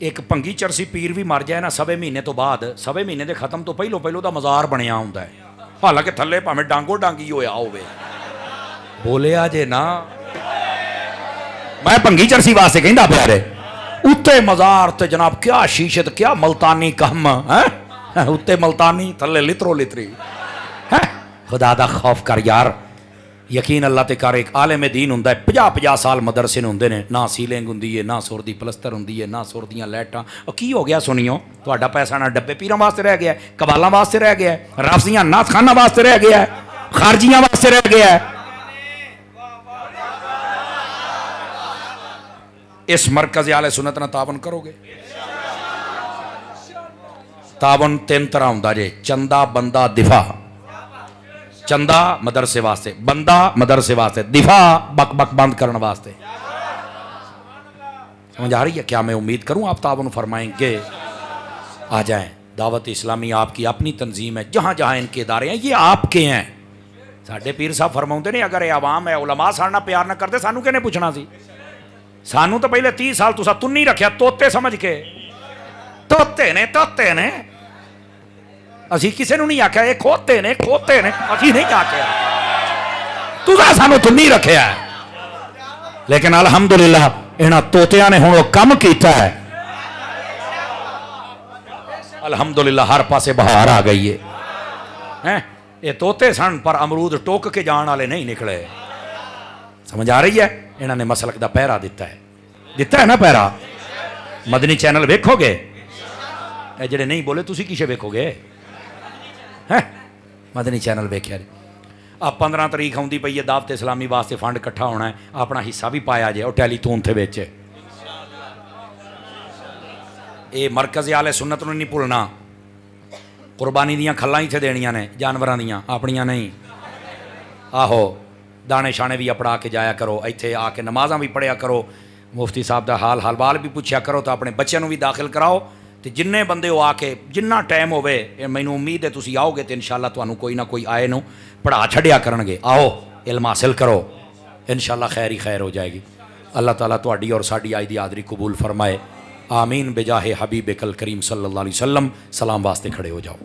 एक भंगी चरसी पीर भी मर जाए ना सवे महीने तो बाद, सवे महीने के खत्म तो पहलों पहलों दा मज़ार बनया हुंदा है, हालांकि थल्ले भावें डांगो डांगी होया होवे। बोलिया जे ना, मैं भंगी चरसी वास्ते कहंदा पिया रे, उत्ते मज़ार ते जनाब क्या शीशत, क्या मलतानी कहम है, उत्ते मलतानी थल्ले लितरो लितरी है। खुदा दा खौफ कर यार, यकीन अल्लाह ते कर। एक आलिम दीन हुंदा है, 50-50 साल मदरसे ने हुंदे ने, ना सीलिंग हुंदी है, ना सुर दी पलस्तर हुंदी है, ना सुर दियां लाइटां। की हो गया सुनियो, तुहाडा पैसा ना डब्बे पीरां वास्ते रह गया है, कबालां वास्ते रह गया है, राफजियां नाथखाना वास्ते रह गया है, खारजियां वास्ते रह गया है। इस मरकज़ आले सुन्नत नाल तावन करोगे? तावन 3 तरह हुंदा जे, चंदा, बंदा, दिफा। चंदा मदरसे वास्ते, बंदा मदरसे वास्ते, दिफा बक बक बंद करने वास्ते। समझ आ रही है? क्या मैं उम्मीद करूं आप तावन फरमाएंगे? आ जाएं। दावत इस्लामी आपकी अपनी तंजीम है, जहां जहां इनके इदारे हैं ये आपके हैं। साडे पीर साहब फरमाउंदे ने, अगर ये आवाम है उलमा साडे नाल प्यार ना करते सानू किहने पुछना सी? सानू तो पहले 30 साल तुसा तुन्नी रखिया तोते समझ के, तोते ने असी किसी ने नहीं आख्या ये खोते ने असी नहीं आख्या, तुसा सानू तुन्नी रखिया है। लेकिन अल्हम्दुलिल्लाह इन्हां तोतियां ने हुण कम कीता है, अल्हम्दुलिल्लाह हर पासे बहार आ गई है, हैं? ये तोते सन पर अमरूद टोक के जाने वाले नहीं निकले। समझ आ रही है? इन्होंने मसलक दा पहरा दिता है ना पहरा। मदनी चैनल वेखोगे? ए जेडे नहीं बोले तुसी किसे वेखोगे? हैं? मदनी चैनल वेख्या। अब 15 तरीक आउंदी पई है, दावत इस्लामी वास्ते फंड इकट्ठा होना है, अपना हिस्सा भी पाया जाए और टैलीथोन थे बेच। ये मरकज़ आले सुन्नत नूं नहीं भुलना, कुर्बानी दियां खल्लां इत्थे देनियां ने, जानवरां दियां, अपनियां नहीं। आहो दाने शाने भी अपड़ा के जाया करो, इत्थे आके नमाज़ां भी पढ़िया करो, मुफ्ती साहब का हाल हलवाल भी पूछया करो, तो अपने बच्चों भी दाखिल कराओ। तो जिन्ने बंदे हो आके जिन्ना टाइम होवे, मैनू उम्मीद है तुसी आओगे तो इंशाअल्लाह तुहानू कोई ना कोई आए नू पढ़ा छड़िया करनगे। आओ इल्म हासिल करो, इंशाअल्लाह खैर ही खैर हो जाएगी। अल्लाह ताला तुहाडी और साडी आज दी हाज़री कबूल फरमाए। आमीन बेजाहे हबीब कल करीम सल्लल्लाहु अलैहि वसल्लम। सलाम वास्ते खड़े हो जाओ।